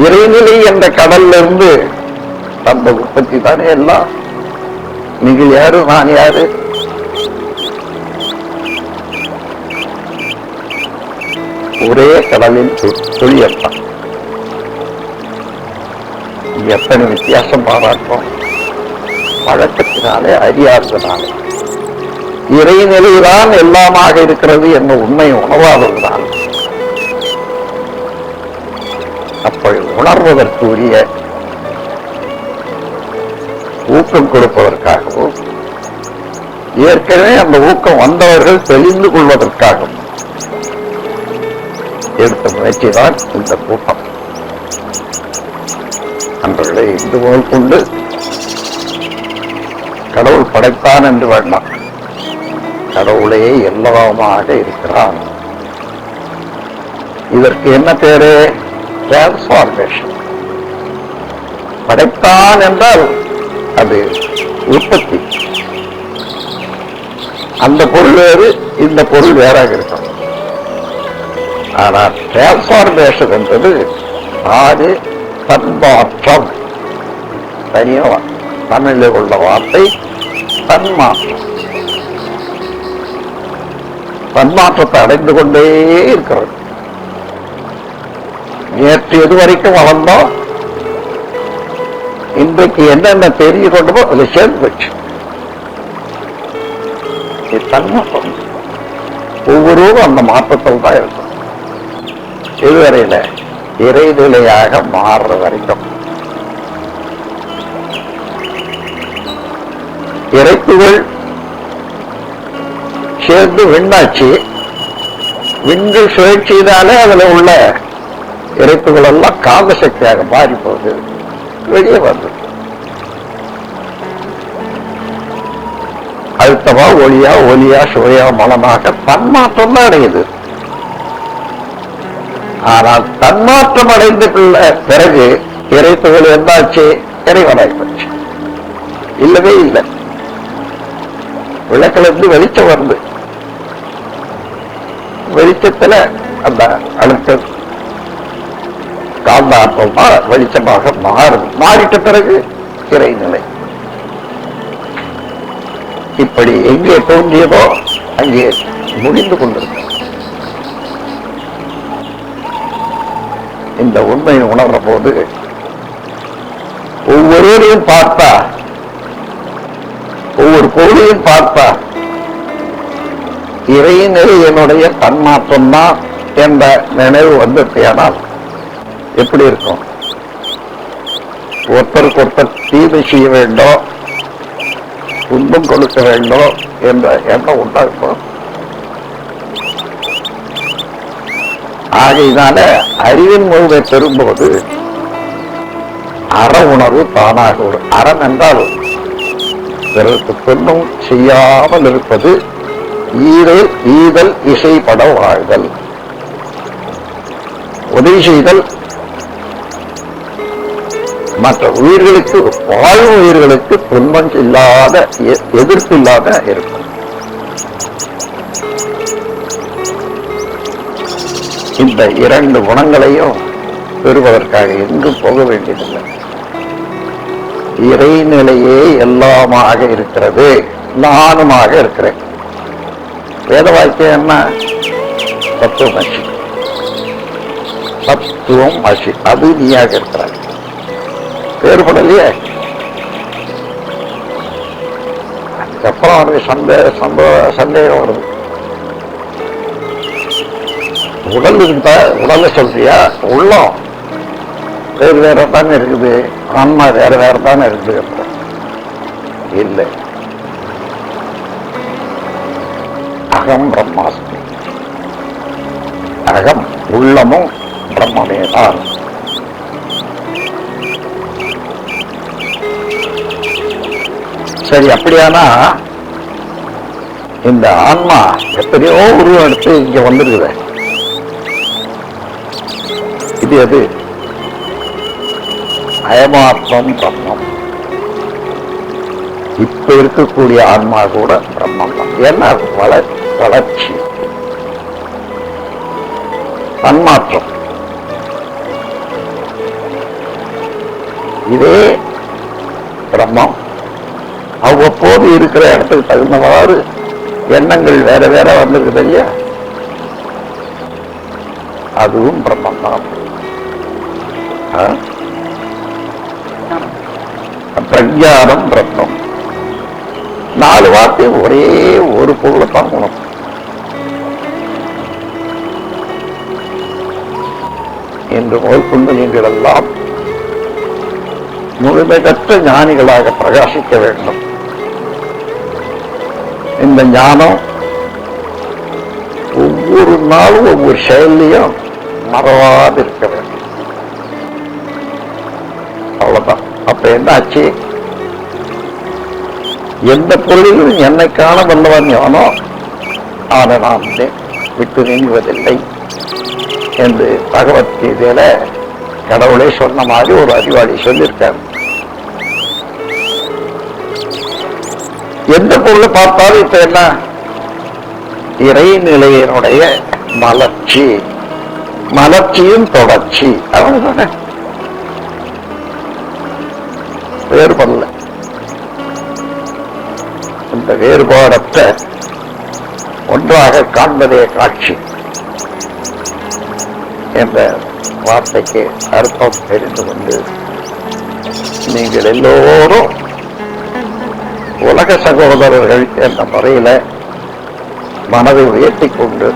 இறைநிலை என்ற கடல்ல இருந்து அந்த உற்பத்தி தானே எல்லாம். நீங்கள் யாரு, நான் யாரு? ஒரே கடலின் துளியத்தான். எத்தனை வித்தியாசம் பாராட்டும். பழக்கத்தினாலே, அறியாதனாலே. இறைநிலைதான் எல்லாமாக இருக்கிறது என்ற உண்மை உணவாததுதான். அப்படி உணர்வதற்கு உரிய ஊக்கம் கொடுப்பதற்காகவும், ஏற்கனவே அந்த ஊக்கம் வந்தவர்கள் தெளிந்து கொள்வதற்காகவும் எடுத்த முயற்சிதான் இந்த கூட்டம். அன்றர்களை இந்து போல் கொண்டு கடவுள் படைத்தான் என்று வேண்டாம். கடவுளே எல்லாமாக இருக்கிறான். இதற்கு என்ன பேரு? டிரான்ஸ்பார்மேஷன். படைத்தான் என்றால் அது உற்பத்தி. அந்த பொருள் வேறு, இந்த பொருள் வேறாக இருக்கும். ஆனால் டிரான்ஸ்பார்மேஷன் என்பது ஆறு தன்மாற்றம். தனியா தமிழில் உள்ள வார்த்தை தன்மாற்றம். தன்மாற்றத்தை அடைந்து கொண்டே இருக்கிறது. நேற்று எது வரைக்கும் வளர்ந்தோம், இன்றைக்கு என்னென்ன தெரிய கொண்டோ அதை சேர்ந்து வச்சு தன்மாற்றம். ஒவ்வொருவரும் அந்த மாற்றத்தில் தான் இருக்கும். இதுவரையில இறைநிலையாக மாறுற வரைக்கும் இறைப்புகள் சேர்ந்து விண்ணாச்சு. விண்டு சுழற்சியினாலே அதுல உள்ள இறைப்புகள் எல்லாம் காந்த சக்தியாக மாறி போகுது, வெளியே வருது. அழுத்தமா ஒளியா, ஒலியா, சுவையா, மனமாக தன்மாற்றம் தான் அடையுது. ஆனால் தன்மாற்றம் அடைந்த பிறகு இறைப்புகள் என்னாச்சு? இறைவனாய் போச்சு. இல்லவே இல்லை. விளக்கில இருந்து வெளிச்சம் வருது. வெளிச்சத்துல அந்த அழுத்த காந்தாற்றமா வெளிச்சமாக மாறுது. மாறிட்ட பிறகு இறைநிலை. இப்படி எங்கே தோன்றியதோ அங்கே முடிந்து கொண்டிருக்க. இந்த உண்மையை உணர்ற போது ஒவ்வொருவரையும் பார்த்தா, ஒவ்வொரு பொருளையும் பார்த்தா இறைநிலை என்னுடைய தன்மாற்றம் தான் என்ற நினைவு வந்துட்டேனால் எப்படி இருக்கும்? ஒருத்தருக்கு ஒருத்தர் தீமை செய்ய வேண்டும், துன்பம் கொடுக்க வேண்டும் என்ற எண்ணம் உண்டாகும். ஆகையினால அறிவின் முழுமை பெறும்போது அற உணர்வு தானாக வரும். அறம் என்றால் பிறருக்கு துன்பம் செய்யாமல் இருப்பது, ஈதல் இசைப்பட வாழ்தல், உதவி செய்தல், மற்ற உயிர்களுக்கு, வாழும் உயிர்களுக்கு துன்பம் இல்லாத, எதிர்ப்பு இல்லாத இருக்கும். இந்த இரண்டு குணங்களையும் பெறுவதற்காக எங்கும் போக வேண்டியதில்லை. இறைநிலையே எல்லாமாக இருக்கிறது, நானுமாக இருக்கிறேன். வேத வாக்கியம் என்ன? தத்துவம் அசி. தத்துவம் அசி, அது நீயாக இருக்கிறாய். வேறுபடலையே. அதுக்கப்புறம் அவனுக்கு சந்தேகம் வருது. உடல் இருந்தா உடலை சொல்றியா? உள்ளம் வேறு வேற தானே இருக்குது, ஆன்மா வேற வேற தானே இருக்குது. இல்லை, அகம் பிரம்மாஸ்மி. அகம் உள்ளமும் பிரம்மமே தான். சரி, அப்படியானா இந்த ஆன்மா எத்தனையோ உருவம் எடுத்து இங்க வந்துருக்குது. இது எது? அயமாத்மம் பிரம்மம். இப்ப இருக்கக்கூடிய ஆன்மா கூட பிரம்மம் தான். ஏன்னா வளர்ச்சி, தன்மாற்றம். இதே பிரம்மம் அவ்வப்போது இருக்கிற இடத்துக்கு தகுந்தவாறு எண்ணங்கள் வேற வேற வந்திருக்குது இல்லையா, அதுவும் பிரம்மம் தான். பிரஜானம் பிரம்மம். 4 வார்த்தை ஒரே ஒரு பொருளை தான் உணரும். என்று முதற்கொண்டு நீங்கள் எல்லாம் முழுமை பெற்ற ஞானிகளாக பிரகாசிக்க வேண்டும். இந்த ஞானம் ஒவ்வொரு நாளும் ஒவ்வொரு செயலையும் மறவாது இருக்க வேண்டும். அவ்வளவுதான். அப்ப என்னாச்சு, எந்த பொருளிலும் என்னை காண வல்லவன் ஞானோ ஆன நான் விட்டு நீங்குவதில்லை என்று பகவத்கீதையில கடவுளை சொன்ன மாதிரி ஒரு அறிவாளி சொல்லியிருக்கார். எந்த பொருளை பார்த்தாலும் இப்ப என்ன, இறைநிலையினுடைய மலர்ச்சி, மலர்ச்சியும் தொடர்ச்சி. அவ்வளவுதானே, வேறுபடல. இந்த வேறுபாடற்ற ஒன்றாக காண்பதே காட்சி என்ற வார்த்தைக்கு அர்த்தம் தெரிந்து கொண்டு நீங்கள் எல்லோரும் உலக சகோதரர்கள் என்ற முறையில மனதை உயர்த்திக் கொண்டு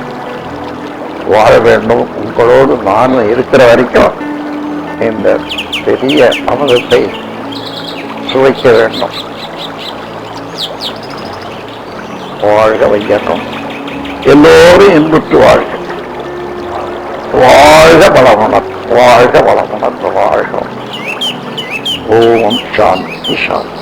வாழ வேண்டும். உங்களோடு நானும் இருக்கிற வரைக்கும் இந்த பெரிய அமிர்தத்தை சுவைக்க வேண்டும். வாழ்க வையகம், எல்லோரும் இன்புற்று வாழ்க. வாழ்க வளமுடன், வாழ்க வளமுடன், வாழ்க. ஓம் சாந்தி சாந்தி.